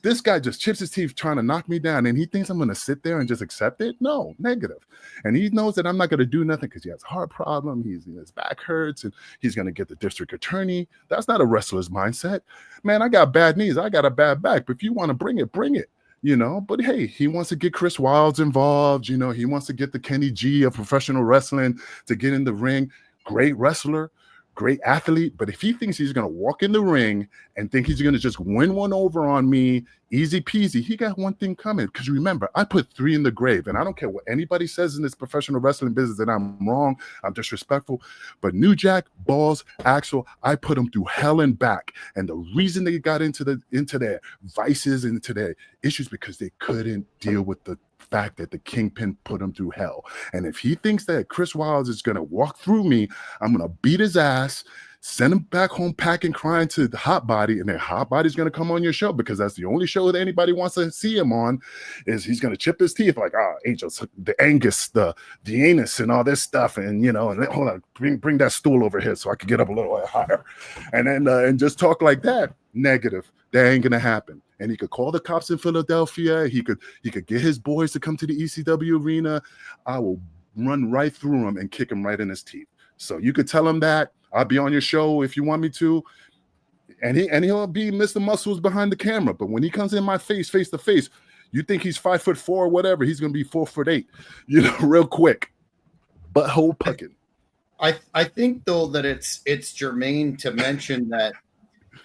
This guy just chips his teeth trying to knock me down, and he thinks I'm going to sit there and just accept it? No, negative. And he knows that I'm not going to do nothing because he has a heart problem. His back hurts, and he's going to get the district attorney. That's not a wrestler's mindset. Man, I got bad knees. I got a bad back. But if you want to bring it, bring it. But hey, he wants to get Chris Wilds involved. He wants to get the Kenny G of professional wrestling to get in the ring. Great wrestler. great athlete, but if he thinks he's going to walk in the ring and think he's going to just win one over on me, easy peasy, he got one thing coming. Because remember, I put 3 in the grave, and I don't care what anybody says in this professional wrestling business that I'm wrong, I'm disrespectful, but New Jack, Balls, Axel, I put them through hell and back. And the reason they got into their vices, into their issues, because they couldn't deal with the fact that the Kingpin put him through hell. And if he thinks that Chris Wilds is going to walk through me, I'm going to beat his ass, send him back home packing, crying to the Hot Body, and then Hot Body's going to come on your show, because that's the only show that anybody wants to see him on. Is he's going to chip his teeth like, Angels, the Angus, the anus, and all this stuff, and and hold on, bring that stool over here so I can get up a little higher, and then and just talk like that. Negative. That ain't gonna happen. And he could call the cops in Philadelphia. He could get his boys to come to the ECW arena. I will run right through him and kick him right in his teeth. So you could tell him that. I'll be on your show if you want me to. And he'll be Mr. Muscles behind the camera. But when he comes in my face to face, you think he's 5'4" or whatever, he's gonna be 4'8", real quick. Butthole pucking. I think though that it's germane to mention that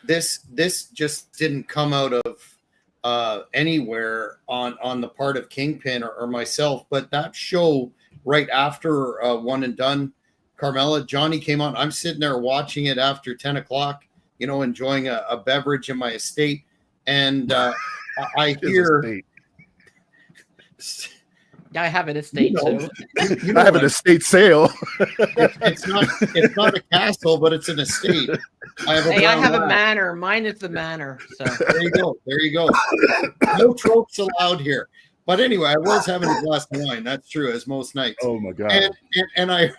this just didn't come out of anywhere on the part of Kingpin or myself, but that show right after One and Done, Carmela, Johnny came on. I'm sitting there watching it after 10 o'clock, enjoying a beverage in my estate, and I hear. I have an estate too. I have an estate sale. It's not a castle, but it's an estate. I have a manor. Mine is the manor. So there you go. No tropes allowed here. But anyway, I was having a glass of wine. That's true, as most nights. Oh my god! And I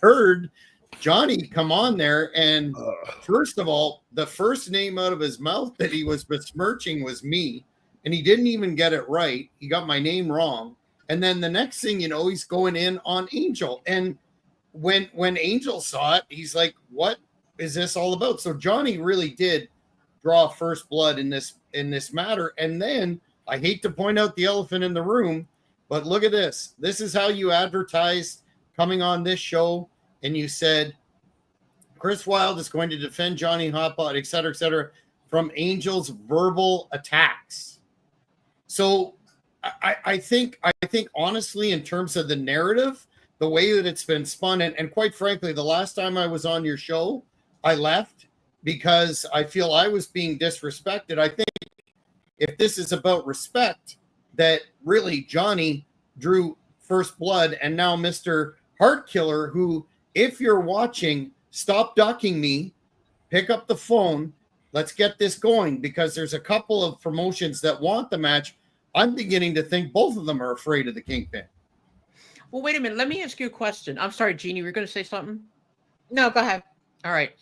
heard Johnny come on there, and first of all, the first name out of his mouth that he was besmirching was me, and he didn't even get it right. He got my name wrong. And then the next thing he's going in on Angel. And when Angel saw it, he's like, what is this all about? So Johnny really did draw first blood in this matter. And then I hate to point out the elephant in the room, but look at this. This is how you advertised coming on this show. And you said, Chris Wilde is going to defend Johnny Hotbot, et cetera, from Angel's verbal attacks. So I think honestly, in terms of the narrative, the way that it's been spun, and quite frankly, the last time I was on your show, I left because I feel I was being disrespected. I think if this is about respect, that really Johnny drew first blood, and now Mr. Heart Killer, who, if you're watching, stop ducking me, pick up the phone, let's get this going, because there's a couple of promotions that want the match. I'm beginning to think both of them are afraid of the Kingpin. Well, wait a minute. Let me ask you a question. I'm sorry, Jeannie, you were going to say something? No, go ahead. All right.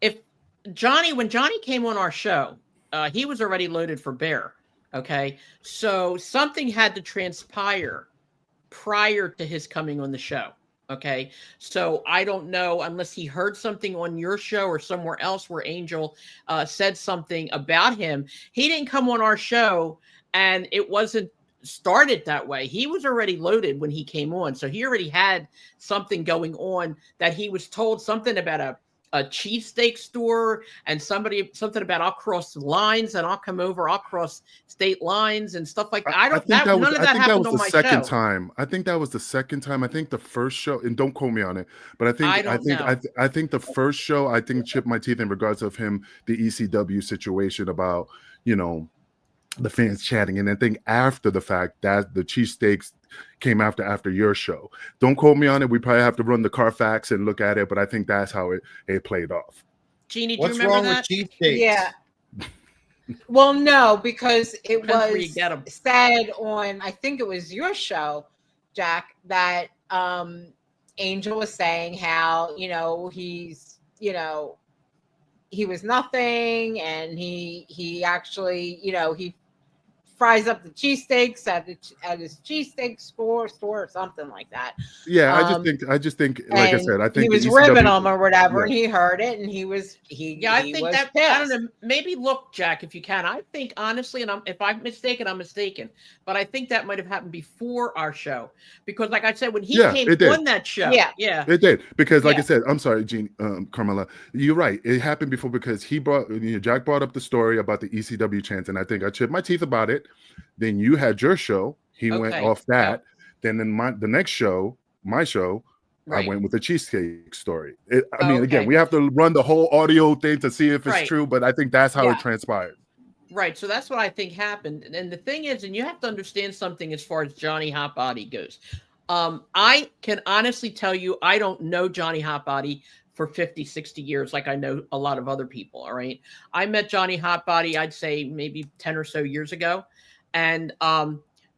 When Johnny came on our show, he was already loaded for bear. Okay. So something had to transpire prior to his coming on the show. Okay. So I don't know, unless he heard something on your show or somewhere else where Angel said something about him. He didn't come on our show, and it wasn't started that way. He was already loaded when he came on. So he already had something going on, that he was told something about a cheesesteak store, and something about I'll cross the lines and I'll come over, I'll cross state lines and stuff like that. None of that happened on my show. I think that was the second time. I think the first show, and don't quote me on it, but I think the first show, I think chipped my teeth in regards of him, the ECW situation about, the fans chatting. And I think after the fact that the cheesesteaks came after your show. Don't quote me on it. We probably have to run the Carfax and look at it, but I think that's how it played off. Jeannie, do you remember that? What's wrong with cheesesteaks? Yeah. Well, no, because it was said on, I think it was your show, Jack, that Angel was saying how, he's, he was nothing, and he actually, he fries up the cheesesteaks at his cheesesteak store or something like that. Yeah, I just think, like I said, I think he was the ribbing ECW them or whatever, yeah. and he heard it, and he was I think was that pissed. I don't know. Maybe look, Jack, if you can. I think honestly, and if I'm mistaken, I'm mistaken. But I think that might have happened before our show, because, like I said, when he came on that show, it did. Because, like I said, I'm sorry, Carmela, you're right. It happened before because Jack brought up the story about the ECW chants, and I think I chipped my teeth about it. Then you had your show. He went off that. Then in the next show, my show. Right. I went with the cheesecake story. I mean, again, we have to run the whole audio thing to see if it's true, but I think that's how it transpired. Right. So that's what I think happened. And the thing is, and you have to understand something as far as Johnny Hotbody goes. I can honestly tell you, I don't know Johnny Hotbody for 50, 60 years like I know a lot of other people. All right. I met Johnny Hotbody, I'd say maybe 10 or so years ago. And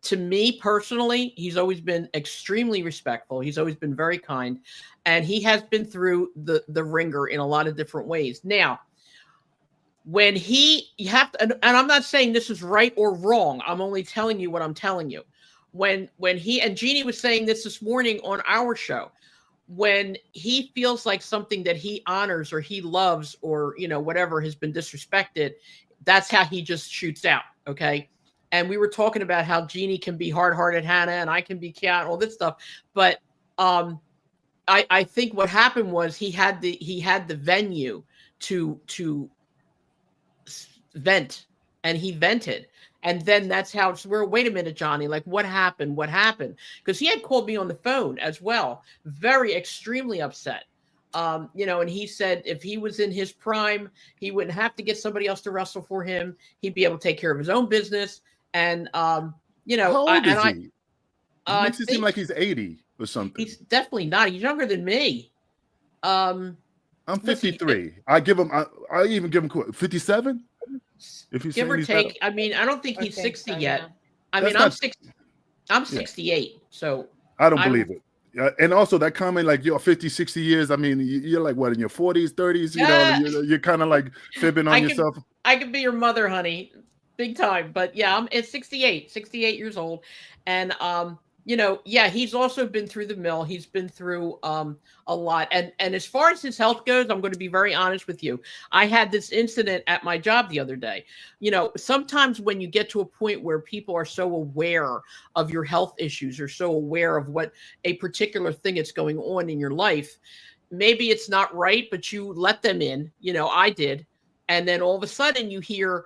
to me personally, he's always been extremely respectful. He's always been very kind, and he has been through the ringer in a lot of different ways. Now, when you have to, and I'm not saying this is right or wrong. I'm only telling you what I'm telling you. When he, and Jeannie was saying this morning on our show, when he feels like something that he honors or he loves or, whatever has been disrespected, that's how he just shoots out. Okay. And we were talking about how Jeannie can be hard-hearted Hannah and I can be Kat and all this stuff. But I think what happened was he had the venue to vent, and he vented. And then that's how we're, wait a minute, Johnny, like what happened? What happened? Because he had called me on the phone as well, very extremely upset. And he said if he was in his prime, he wouldn't have to get somebody else to wrestle for him. He'd be able to take care of his own business. And how old is he? It makes it seem like he's 80 or something. He's definitely not. He's younger than me. I'm 53. I even give him 57. If you give or take. I mean, I don't think he's 60 yet. I mean, I'm 68. So I don't believe it. And also that comment, like you're 50, 60 years. I mean, you're like what, in your 40s, 30s, you're kind of like fibbing on yourself. I could be your mother, honey. Big time. But yeah, it's 68 years old. And, he's also been through the mill. He's been through a lot. And as far as his health goes, I'm going to be very honest with you. I had this incident at my job the other day. Sometimes when you get to a point where people are so aware of your health issues or so aware of what a particular thing that's going on in your life, maybe it's not right, but you let them in. I did. And then all of a sudden you hear,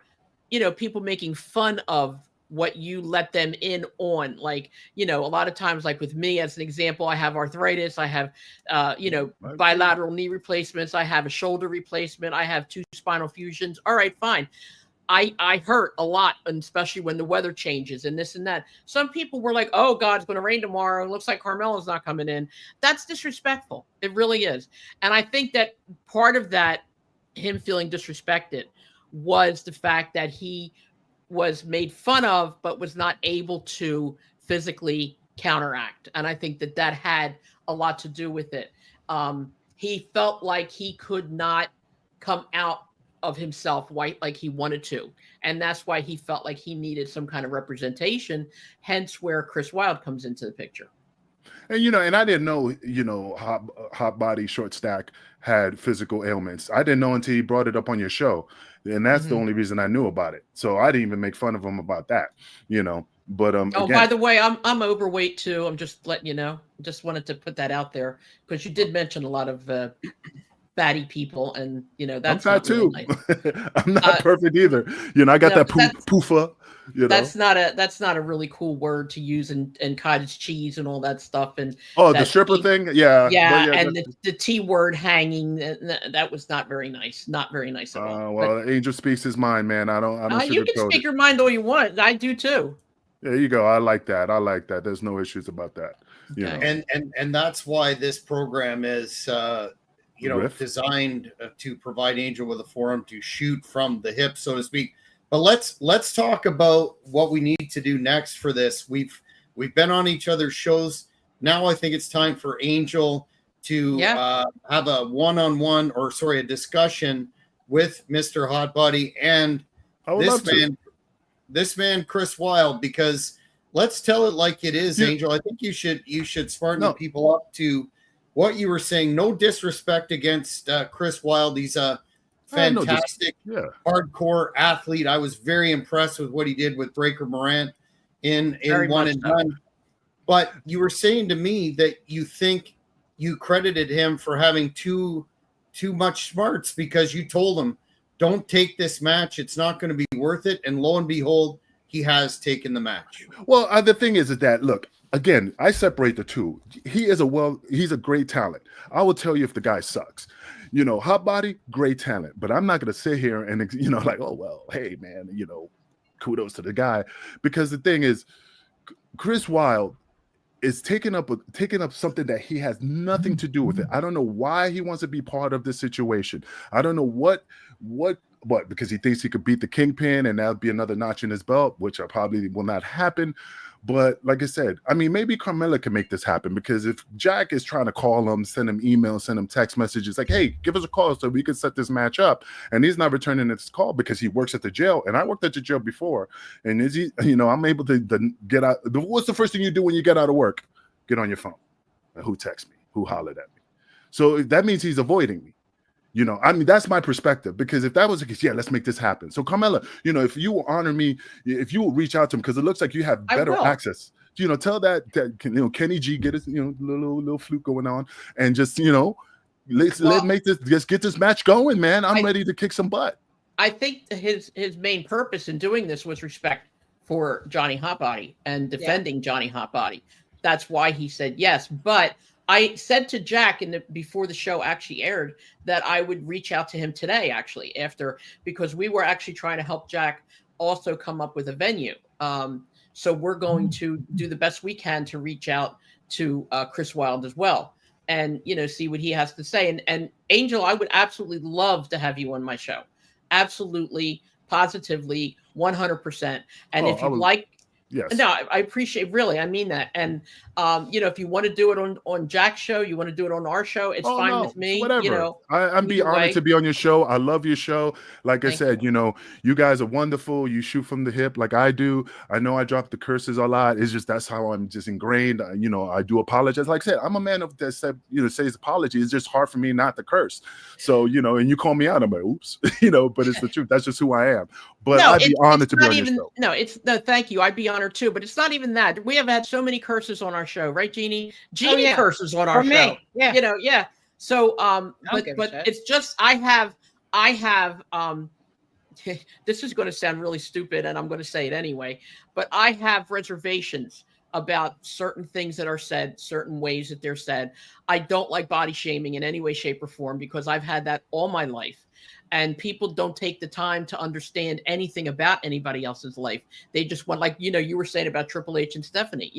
people making fun of what you let them in on. Like, a lot of times, like with me, as an example, I have arthritis. I have, bilateral knee replacements. I have a shoulder replacement. I have 2 spinal fusions. All right, fine. I hurt a lot, and especially when the weather changes and this and that. Some people were like, oh God, it's going to rain tomorrow. It looks like Carmela's not coming in. That's disrespectful. It really is. And I think that part of that, him feeling disrespected, was the fact that he was made fun of, but was not able to physically counteract. And I think that had a lot to do with it. He felt like he could not come out of himself white like he wanted to. And that's why he felt like he needed some kind of representation, hence where Chris Wilde comes into the picture. And, and I didn't know, Hot Body Short Stack had physical ailments. I didn't know until he brought it up on your show. And that's the only reason I knew about it. So I didn't even make fun of him about that, But again, by the way, I'm overweight too. I'm just letting you know. Just wanted to put that out there because you did mention a lot of fatty people, and that's I'm fat really too. Nice. I'm not perfect either. I got that poofa. That's not a really cool word to use in cottage cheese and all that stuff. And the stripper thing, yeah, and the T word hanging, that was not very nice. Not very nice at all. Well, Angel speaks his mind, man. I don't. You can speak your mind all you want. I do too. There you go. I like that. There's no issues about that. And that's why this program is designed to provide Angel with a forum to shoot from the hip, so to speak. But let's talk about what we need to do next for this. We've been on each other's shows. Now I think it's time for Angel to have a one-on-one, a discussion with Mr. Hotbody and this man. this man Chris Wilde, because let's tell it like it is, Yeah. Angel. I think you should smarten the people up to what you were saying. No disrespect against Chris Wilde. He's a fantastic hardcore athlete. I was very impressed with what he did with Breaker Morant in One and Done. But you were saying to me that you think you credited him for having too much smarts because you told him, don't take this match. It's not going to be worth it. And lo and behold, he has taken the match. Well, the thing is that, look, again, I separate the two. He's a great talent. I will tell you if the guy sucks. Hot body, great talent. But I'm not going to sit here and, like, oh, well, hey, man, kudos to the guy. Because the thing is, Chris Wilde is taking up something that he has nothing to do with it. I don't know why he wants to be part of this situation. I don't know what because he thinks he could beat the Kingpin and that'll be another notch in his belt, which probably will not happen. But like I said, I mean, maybe Carmela can make this happen, because if Jack is trying to call him, send him emails, send him text messages like, hey, give us a call so we can set this match up, and he's not returning this call because he works at the jail, and I worked at the jail before, and I'm able to get out. What's the first thing you do when you get out of work? Get on your phone. Who texted me? Who hollered at me? So that means he's avoiding me. I mean, that's my perspective, because if that was the case, yeah, let's make this happen. So Carmela, if you will honor me, if you will reach out to him, because it looks like you have better access, tell that Kenny G get his, little fluke going on, and just, let's get this match going, man. I'm ready to kick some butt. I think his main purpose in doing this was respect for Johnny Hotbody and defending Johnny Hotbody. That's why he said yes. But I said to Jack before the show actually aired that I would reach out to him today, actually, because we were actually trying to help Jack also come up with a venue. So we're going to do the best we can to reach out to Chris Wilde as well, and see what he has to say. And Angel, I would absolutely love to have you on my show. Absolutely, positively, 100%. And if you'd like. Yes. No, I appreciate, really, I mean that. And if you want to do it on Jack's show, you want to do it on our show, it's fine with me. Whatever. I'm be honored to be on your show. I love your show. Like I said, you guys are wonderful. You shoot from the hip like I do. I know I drop the curses a lot. It's just that's how I'm just ingrained. I do apologize. Like I said, I'm a man that said, says apology. It's just hard for me not to curse. So, and you call me out, I'm like, oops, but it's the truth. That's just who I am. But I'd be honored to be on your show. No, thank you. I'd be honored too, but it's not even that. We have had so many curses on our show, right, Jeannie? Jeannie curses on our show. Yeah. So, but it's just I have. This is going to sound really stupid, and I'm going to say it anyway. But I have reservations about certain things that are said, certain ways that they're said. I don't like body shaming in any way, shape, or form, because I've had that all my life. And people don't take the time to understand anything about anybody else's life. They just want, like, you were saying about Triple H and Stephanie,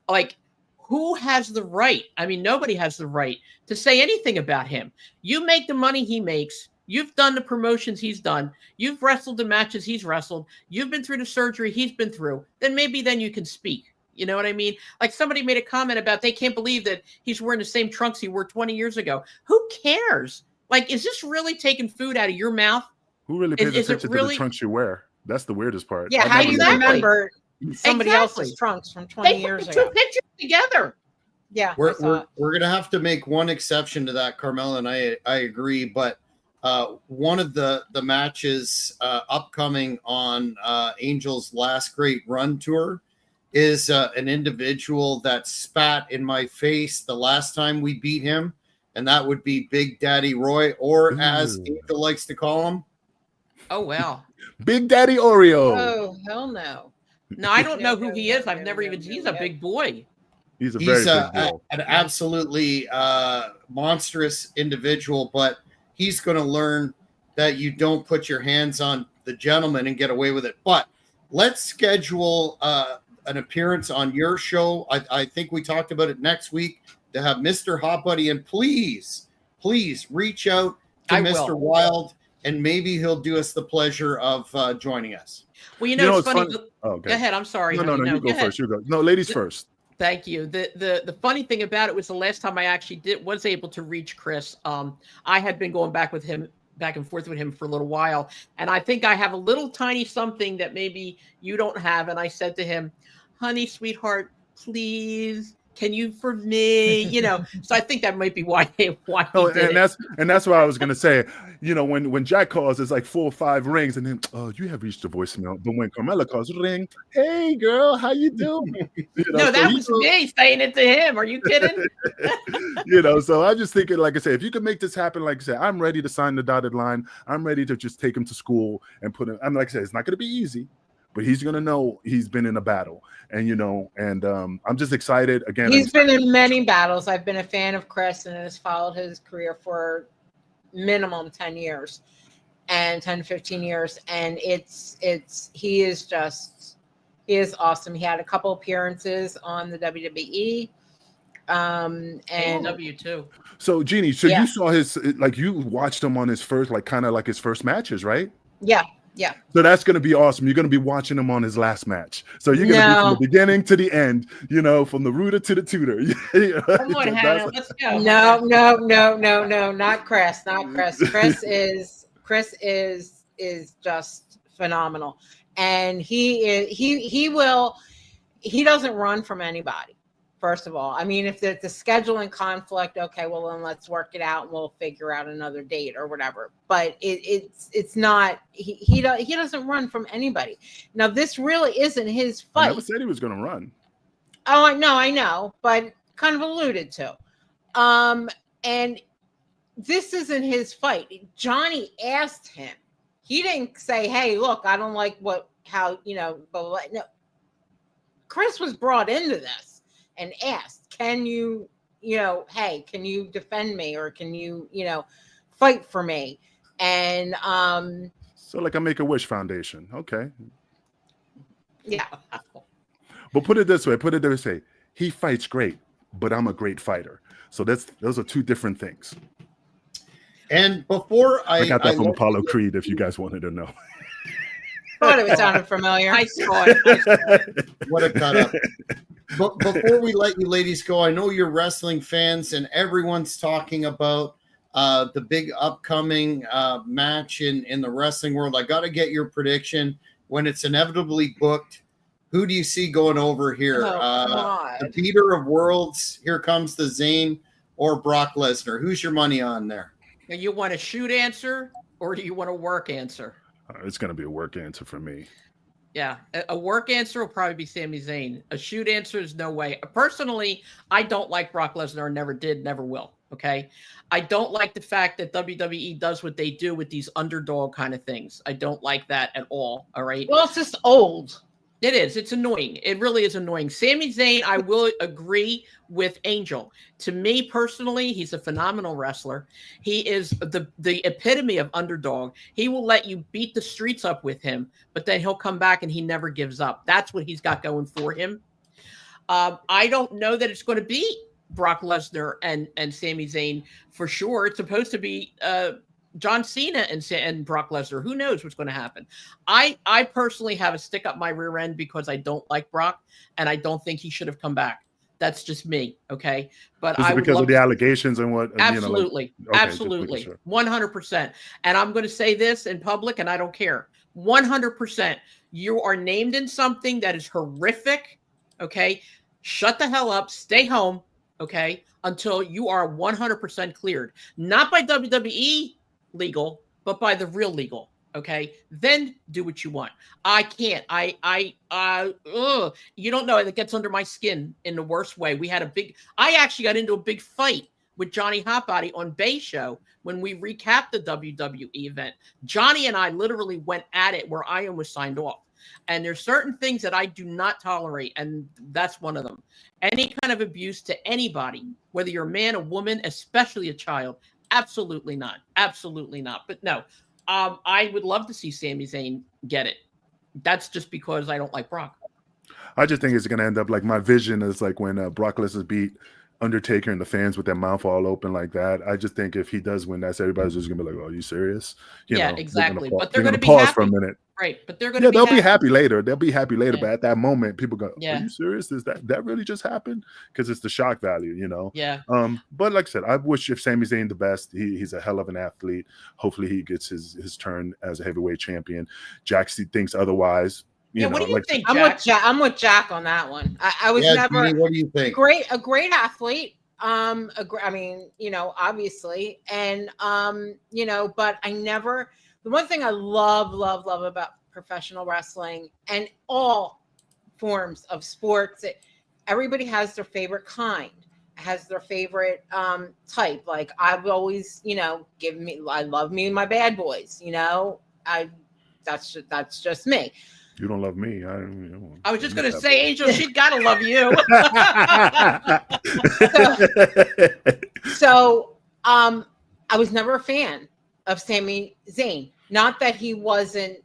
like, who has the right? I mean, nobody has the right to say anything about him. You make the money he makes. You've done the promotions he's done. You've wrestled the matches he's wrestled. You've been through the surgery he's been through. Then you can speak. You know what I mean? Like, somebody made a comment about they can't believe that he's wearing the same trunks he wore 20 years ago. Who cares? Like, is this really taking food out of your mouth? Who really pays attention to the trunks you wear? That's the weirdest part. Yeah, how do you remember somebody else's trunks from 20 years ago? They put the two pictures together. Yeah, we're going to have to make one exception to that, Carmela, and I agree. But one of the matches upcoming on Angel's Last Great Run tour is an individual that spat in my face the last time we beat him. And that would be Big Daddy Roy, or as Angel likes to call him. Oh, wow. Big Daddy Oreo. Oh, hell no. No, I don't know who he is. I've never even, he's a big boy. He's a very big boy. An absolutely monstrous individual, but he's going to learn that you don't put your hands on the gentleman and get away with it. But let's schedule an appearance on your show. I think we talked about it next week, to have Mr. Hot Buddy, and please reach out to Mr. Wilde, and maybe he'll do us the pleasure of joining us. Well, it's funny. Go ahead. I'm sorry. No, you go first. You go. No, ladies first. Thank you. The funny thing about it was the last time I actually was able to reach Chris. I had been going back back and forth with him for a little while. And I think I have a little tiny something that maybe you don't have. And I said to him, honey, sweetheart, please, can you for me? You know, so I think that might be why he Oh, did and that's what I was gonna say. You know, when Jack calls, it's like 4 or 5 rings, and then you have reached the voicemail. But when Carmela calls, ring, hey girl, how you doing? You know, No, that was me saying it to him. Are you kidding? You know, so I'm just thinking, like I said, if you could make this happen, like I said, I'm ready to sign the dotted line. I'm ready to just take him to school and put him. I'm like I said, it's not gonna be easy, but he's gonna know he's been in a battle, and you know, and I'm just excited again. He's been in many battles. I've been a fan of Chris and has followed his career for minimum 10 years and 10, 15 years. And he is awesome. He had a couple appearances on the WWE. And AEW too. So Jeannie, so you saw his, like you watched him on his first, like kind of like his first matches, right? Yeah. Yeah. So that's going to be awesome. You're going to be watching him on his last match. So you're going to be from the beginning to the end, you know, from the rooter to the tutor. Come on, Hannah, let's go. No, not Chris. Not Chris. Chris is just phenomenal. And he doesn't run from anybody. First of all, I mean, if the scheduling conflict, okay, well then let's work it out and we'll figure out another date or whatever. But it's not he doesn't run from anybody. Now this really isn't his fight. I never said he was going to run. Oh, I know, but kind of alluded to. And this isn't his fight. Johnny asked him. He didn't say, "Hey, look, I don't like how blah, blah, blah." No. Chris was brought into this and asked, can you defend me, or can you, fight for me? And so like a Make-A-Wish Foundation. Okay. Yeah. But put it this way. He fights great, but I'm a great fighter. So those are two different things. And before I got that from Apollo Creed, if you guys wanted to know. Thought it sounded familiar. I saw it. What a cut up. But before we let you ladies go, I know you're wrestling fans and everyone's talking about the big upcoming match in the wrestling world. I got to get your prediction. When it's inevitably booked, who do you see going over here? The beater of worlds, here comes the Zayn, or Brock Lesnar? Who's your money on there? Now, you want a shoot answer or do you want a work answer? It's going to be a work answer for me. Yeah, a work answer will probably be Sami Zayn. A shoot answer is no way. Personally, I don't like Brock Lesnar. Never did, never will. Okay. I don't like the fact that WWE does what they do with these underdog kind of things. I don't like that at all. All right. Well, it's just old. It is. It's annoying. It really is annoying. Sami Zayn, I will agree with Angel. To me personally, he's a phenomenal wrestler. He is the epitome of underdog. He will let you beat the streets up with him, but then he'll come back and he never gives up. That's what he's got going for him. I don't know that it's going to be Brock Lesnar and Sami Zayn for sure. It's supposed to be John Cena and Brock Lesnar. Who knows what's going to happen? I personally have a stick up my rear end because I don't like Brock and I don't think he should have come back. That's just me. Okay. But I because of the allegations and what, absolutely, absolutely, 100%. And I'm going to say this in public and I don't care. 100%. You are named in something that is horrific. Okay. Shut the hell up. Stay home. Okay. Until you are 100% cleared, not by WWE legal, but by the real legal. Okay. Then do what you want. I can't. You don't know. It gets under my skin in the worst way. I actually got into a big fight with Johnny Hotbody on Bay Show when we recapped the WWE event. Johnny and I literally went at it where Ian was signed off. And there's certain things that I do not tolerate, and that's one of them. Any kind of abuse to anybody, whether you're a man, a woman, especially a child, absolutely not. Absolutely not. But no, I would love to see Sami Zayn get it. That's just because I don't like Brock. I just think it's going to end up like my vision is like when Brock Lesnar beat Undertaker and the fans with their mouth all open like that. I just think if he does win, that's everybody's just going to be like, "Oh, are you serious?" Exactly. But they're going to be pause happy for a minute. Right, but they're going to Yeah, be they'll happy. be happy later. They'll be happy later, Yeah. but at that moment, people go, Yeah. "Are you serious? Is that really just happened?" Because it's the shock value, you know. Yeah. But like I said, I wish if Sami Zayn the best. He's a hell of an athlete. Hopefully, he gets his turn as a heavyweight champion. Jack thinks otherwise. You know, what do you like think, I'm Jack? with Jack. I'm with Jack on that one. I was never Jeannie, what do you think? a great athlete. I mean, you know, obviously, and you know, but I never. The one thing I love about professional wrestling and all forms of sports, everybody has their favorite kind, has their favorite type. Like I've always, you know, I love me and my bad boys. You know, that's just me. you don't love me. I was just going to say, Angel, she's got to love you. So, I was never a fan of Sami Zayn. Not that he wasn't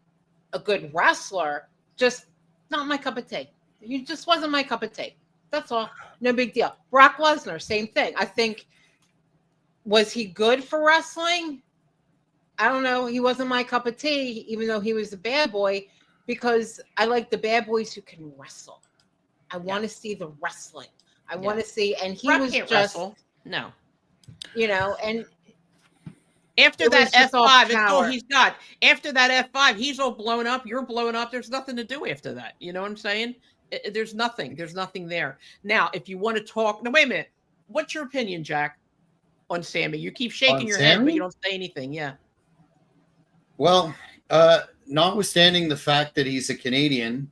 a good wrestler, just not my cup of tea. He just wasn't my cup of tea. That's all. No big deal. Brock Lesnar, same thing. I think, was he good for wrestling? I don't know. He wasn't my cup of tea, even though he was a bad boy, because I like the bad boys who can wrestle. I want to see the wrestling. I want to see, and he Brock was can't just, wrestle. No. you know, and After it was that just all F5, it's all power. he's got. After that F5, he's all blown up. You're blown up. There's nothing to do after that. You know what I'm saying? There's nothing. There's nothing there. Now, if you want to talk, no, wait a minute. What's your opinion, Jack, on Sammy? You keep shaking On your head, but Sammy? you don't say anything. Yeah. Well, notwithstanding the fact that he's a Canadian,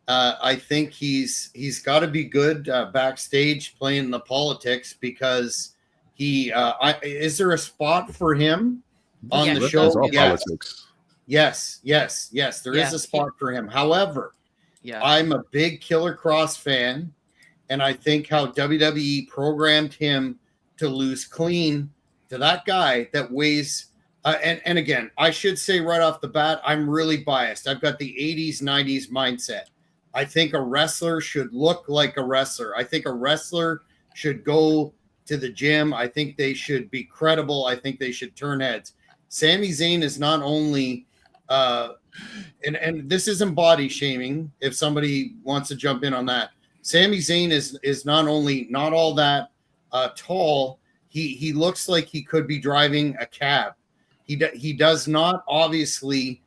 I think he's got to be good backstage playing the politics, because is there a spot for him on Yeah, the he show? does all Yes. politics. Yes. There is a spot for him. However, Yeah. I'm a big Killer Cross fan, and I think how WWE programmed him to lose clean to that guy that weighs. And again, I should say right off the bat, I'm really biased. I've got the 80s, 90s mindset. I think a wrestler should look like a wrestler. I think a wrestler should go to the gym. I think they should be credible. I think they should turn heads. Sami Zayn is not only, and this isn't body shaming, if somebody wants to jump in on that. Sami Zayn is not only not all that tall, he looks like he could be driving a cab. He does not obviously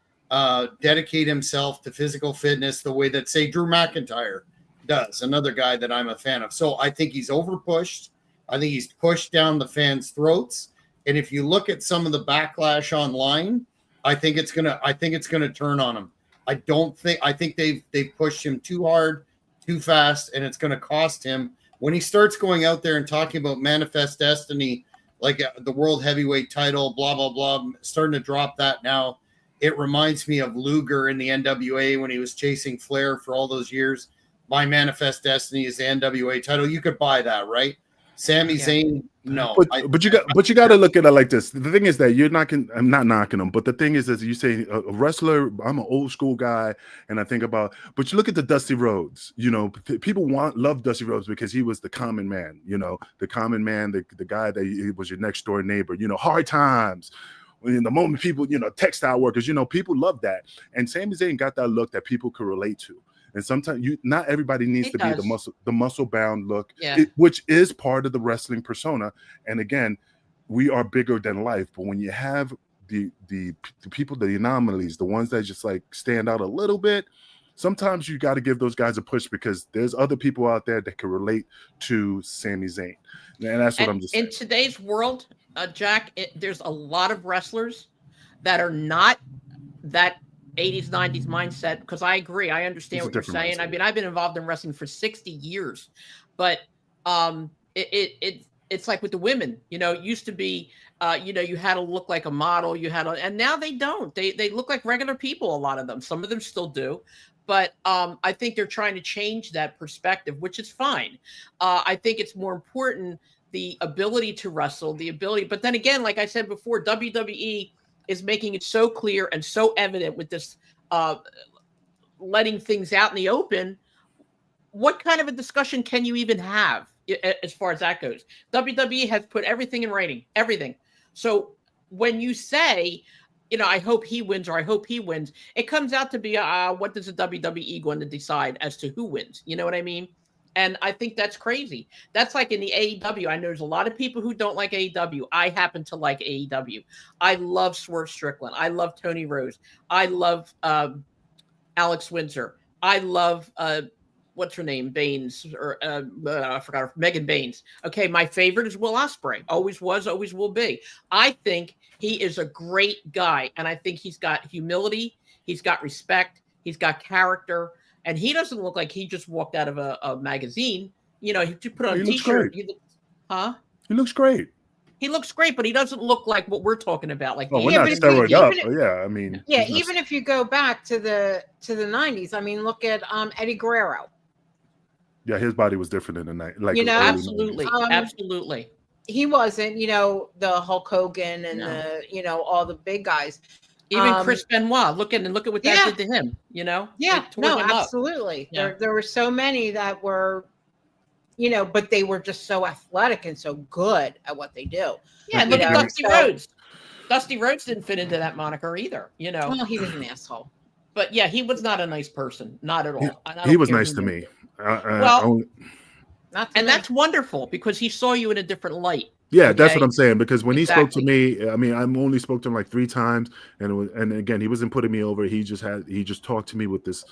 dedicate himself to physical fitness the way that, say, Drew McIntyre does, another guy that I'm a fan of. So I think he's overpushed. I think he's pushed down the fans' throats. And if you look at some of the backlash online, I think it's gonna turn on him. I think they've pushed him too hard, too fast, and it's gonna cost him when he starts going out there and talking about manifest destiny, like the world heavyweight title, blah blah blah, starting to drop that now. It reminds me of Luger in the NWA when he was chasing Flair for all those years. My manifest destiny is the NWA title. You could buy that, right? Sami Zayn, no. But you got to look at it like this. The thing is that I'm not knocking them, but the thing is you say a wrestler. I'm an old school guy, and I think about. But you look at the Dusty Rhodes. You know, people love Dusty Rhodes because he was the common man. You know, the common man, the guy that he was your next door neighbor. You know, hard times. In the moment, people, you know, textile workers. You know, people love that. And Sami Zayn got that look that people could relate to. And sometimes not everybody needs to be the muscle bound look, which is part of the wrestling persona. And again, we are bigger than life. But when you have the people, the anomalies, the ones that just like stand out a little bit, sometimes you got to give those guys a push, because there's other people out there that can relate to Sami Zayn. And that's what I'm just saying. In today's world, Jack, there's a lot of wrestlers that are not that 80s, 90s mindset, because I agree. I understand what you're saying. I mean, I've been involved in wrestling for 60 years, but it's like with the women, you know, it used to be, you know, you had to look like a model, and now they don't. They look like regular people, a lot of them. Some of them still do. But I think they're trying to change that perspective, which is fine. I think it's more important, the ability to wrestle, but then again, like I said before, WWE is making it so clear and so evident with this letting things out in the open. What kind of a discussion can you even have as far as that goes? WWE has put everything in writing, everything. So when you say, I hope he wins or I hope he wins. It comes out to be what does the WWE going to decide as to who wins? You know what I mean? And I think that's crazy. That's like in the AEW. I know there's a lot of people who don't like AEW. I happen to like AEW. I love Swerve Strickland. I love Tony Rose. I love Alex Windsor. I love what's her name? Baines, or I forgot, Megan Baines. Okay, my favorite is Will Ospreay. Always was, always will be. I think he is a great guy, and I think he's got humility, he's got respect, he's got character, and he doesn't look like he just walked out of a magazine. He put on a t-shirt. He looks great. He looks great, but he doesn't look like what we're talking about. Like, we're not steroid up. Yeah, I mean, even if you go back to the 90s, I mean, look at Eddie Guerrero. Yeah, his body was different in the night. Like, absolutely, absolutely. He wasn't, the Hulk Hogan and all the big guys. Even Chris Benoit. Look at what that did to him. Yeah, no, absolutely. Yeah. There were so many that were, but they were just so athletic and so good at what they do. Yeah, look at Dusty Rhodes. Dusty Rhodes didn't fit into that moniker either. Well, he was an asshole. But yeah, he was not a nice person, not at all. He was nice to me. That's wonderful because he saw you in a different light. Yeah, that's what I'm saying. Because when he spoke to me, I mean, I only spoke to him like 3 times, and again, he wasn't putting me over. He just talked to me with this,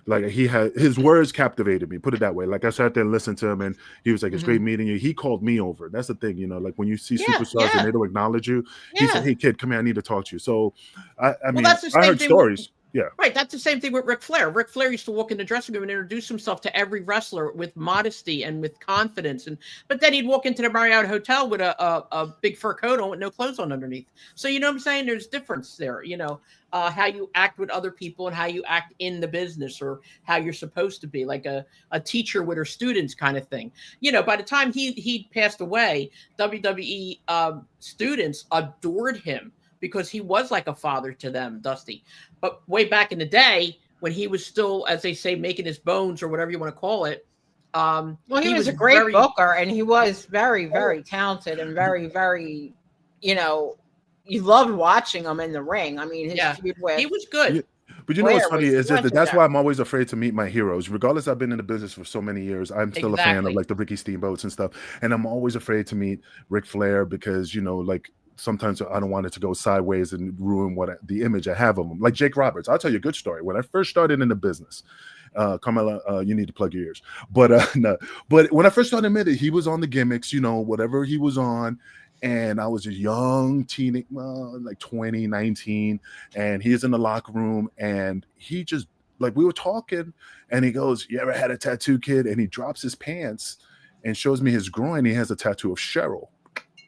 like his words captivated me. Put it that way. Like I sat there and listened to him, and he was like, "It's great meeting you." He called me over. That's the thing, like when you see superstars and they don't acknowledge you, he said, "Hey kid, come here. I need to talk to you." So I mean, I heard stories. Yeah. Right. That's the same thing with Ric Flair. Ric Flair used to walk in the dressing room and introduce himself to every wrestler with modesty and with confidence. But then he'd walk into the Marriott Hotel with a big fur coat on with no clothes on underneath. So, you know what I'm saying? There's difference there, how you act with other people and how you act in the business or how you're supposed to be, like a teacher with her students kind of thing. By the time he passed away, WWE students adored him because he was like a father to them, Dusty. But way back in the day, when he was still, as they say, making his bones or whatever you want to call it. He was a great booker, and he was very, very talented and very, very, you loved watching him in the ring. I mean, his feud with he was good. But what's funny is that's why I'm always afraid to meet my heroes. Regardless, I've been in the business for so many years. I'm still a fan of like the Ricky Steamboats and stuff. And I'm always afraid to meet Ric Flair because, like, sometimes I don't want it to go sideways and ruin the image I have of him. Like Jake Roberts. I'll tell you a good story. When I first started in the business, Carmela, you need to plug your ears. But no. But when I first started in it, he was on the gimmicks, whatever he was on. And I was a young teenage, like 20, 19. And he's in the locker room and he just, like, we were talking and he goes, "You ever had a tattoo, kid?" And he drops his pants and shows me his groin. He has a tattoo of Cheryl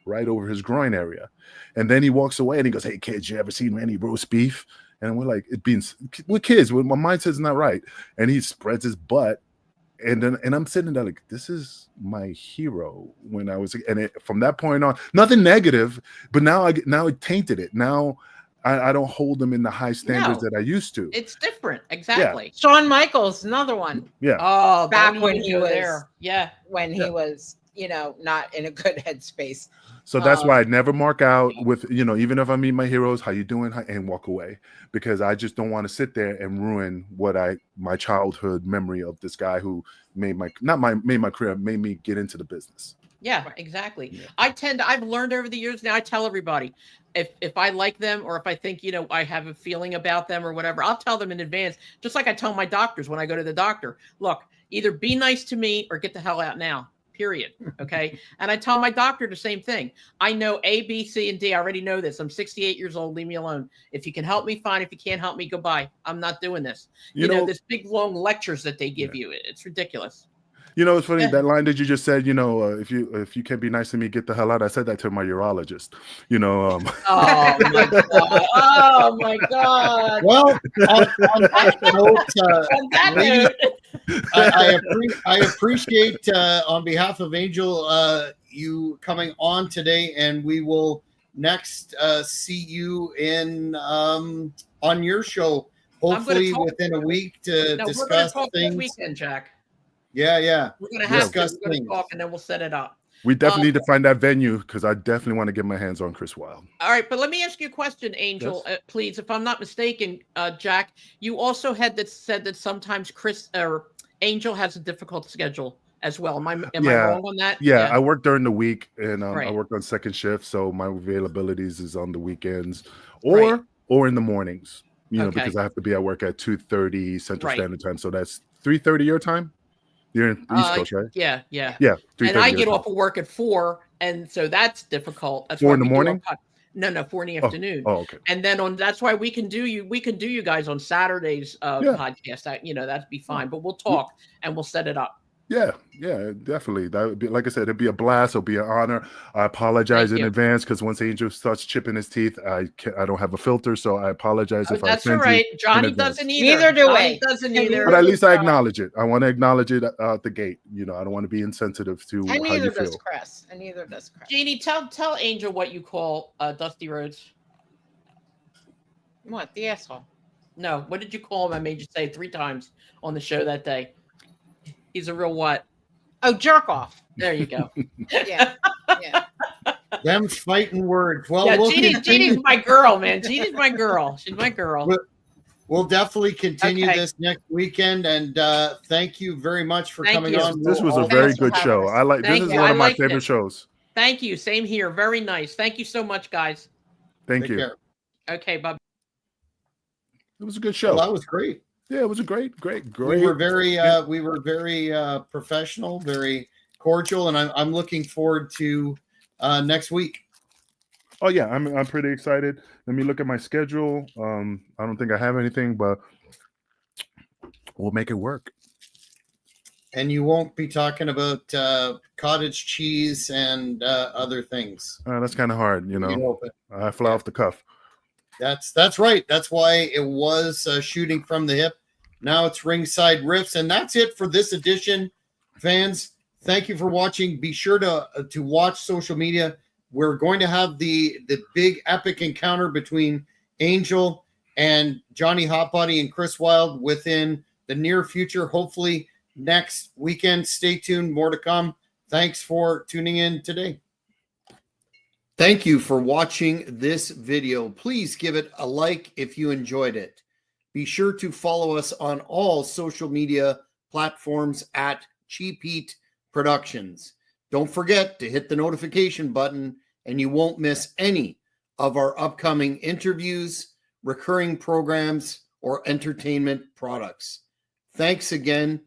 right over his groin area. And then he walks away and he goes, "Hey kids, you ever seen any roast beef?" And we're like, we're kids, my mindset's not right. And he spreads his butt. And I'm sitting there like, this is my hero when I was, and from that point on, nothing negative, but now it tainted it. Now I don't hold them in the high standards that I used to. It's different. Exactly. Yeah. Shawn Michaels, another one. Yeah. Oh, back when he was there. Yeah. When he was, not in a good headspace. So that's why I never mark out with, even if I meet my heroes, "How you doing?" and walk away, because I just don't want to sit there and ruin my childhood memory of this guy who made my career, made me get into the business. Yeah, exactly. Yeah. I've learned over the years now, I tell everybody, if I like them or if I think, I have a feeling about them or whatever, I'll tell them in advance, just like I tell my doctors when I go to the doctor, look, either be nice to me or get the hell out now. Period. Okay. And I tell my doctor the same thing. I know A, B, C, and D. I already know this. I'm 68 years old. Leave me alone. If you can help me, fine. If you can't help me, goodbye. I'm not doing this. You know, this big long lectures that they give you. It's ridiculous. It's funny, that line that you just said, if you can't be nice to me, get the hell out. I said that to my urologist, Oh my God. Oh my God. Well, on that note, I appreciate on behalf of Angel, you coming on today, and we will next see you in on your show, hopefully within a week to discuss things. This weekend, Jack. Yeah. We're gonna have to talk and then we'll set it up. We definitely need to find that venue because I definitely want to get my hands on Chris Wilde. All right, but let me ask you a question, Angel, Yes. please. If I'm not mistaken, Jack, you also said that sometimes Chris or Angel has a difficult schedule as well. Am I wrong on that? Yeah, I work during the week, and I Right. work on second shift, so my availabilities is on the weekends or in the mornings. Because I have to be at work at 2:30 Central Standard Time, so that's 3:30 your time. You're in the East Coast, right? Yeah. Yeah. And I get off of work at 4, and so that's difficult. That's 4 why in the morning. No, 4 in the afternoon. Oh, okay. And then that's why we can do you guys on Saturdays podcast. That'd be fine. But we'll talk and we'll set it up. Yeah, definitely. That would be, like I said, it'd be a blast. It'll be an honor. I apologize in advance because once Angel starts chipping his teeth, I don't have a filter, so I apologize if I That's offend all right. you. Johnny doesn't either. Neither do Johnny we. doesn't either. But at least I acknowledge it. I want to acknowledge it out the gate. I don't want to be insensitive to And how you neither feel. does Chris. And neither does Chris. Jeannie, tell Angel what you call Dusty Rhodes. What? The asshole. No, what did you call him? I made you say 3 times on the show that day. He's a real what? Oh, jerk off. There you go. Yeah. Them fighting words. Well, Yeah, we'll Jeannie's my girl, man. Jeannie's my girl. She's my girl. We'll definitely continue this next weekend, and thank you very much for coming on. This was a very good show. This is one of my favorite shows. Thank you. Same here. Very nice. Thank you so much, guys. Thank you. Care. Okay, bye. It was a good show. Well, that was great. Yeah, it was a great. We were very professional, very cordial, and I'm looking forward to next week. Oh yeah, I'm pretty excited. Let me look at my schedule. I don't think I have anything, but we'll make it work. And you won't be talking about cottage cheese and other things. That's kind of hard, I fly off the cuff. That's right. That's why it was shooting from the hip. Now it's Ringside Riffs, and that's it for this edition, fans. Thank you for watching. Be sure to watch social media. We're going to have the big epic encounter between Angel and Johnny Hotbody and Chris Wilde within the near future. Hopefully next weekend. Stay tuned. More to come. Thanks for tuning in today. Thank you for watching this video. Please give it a like if you enjoyed it. Be sure to follow us on all social media platforms at Cheap Heat Productions. Don't forget to hit the notification button and you won't miss any of our upcoming interviews, recurring programs, or entertainment products. Thanks again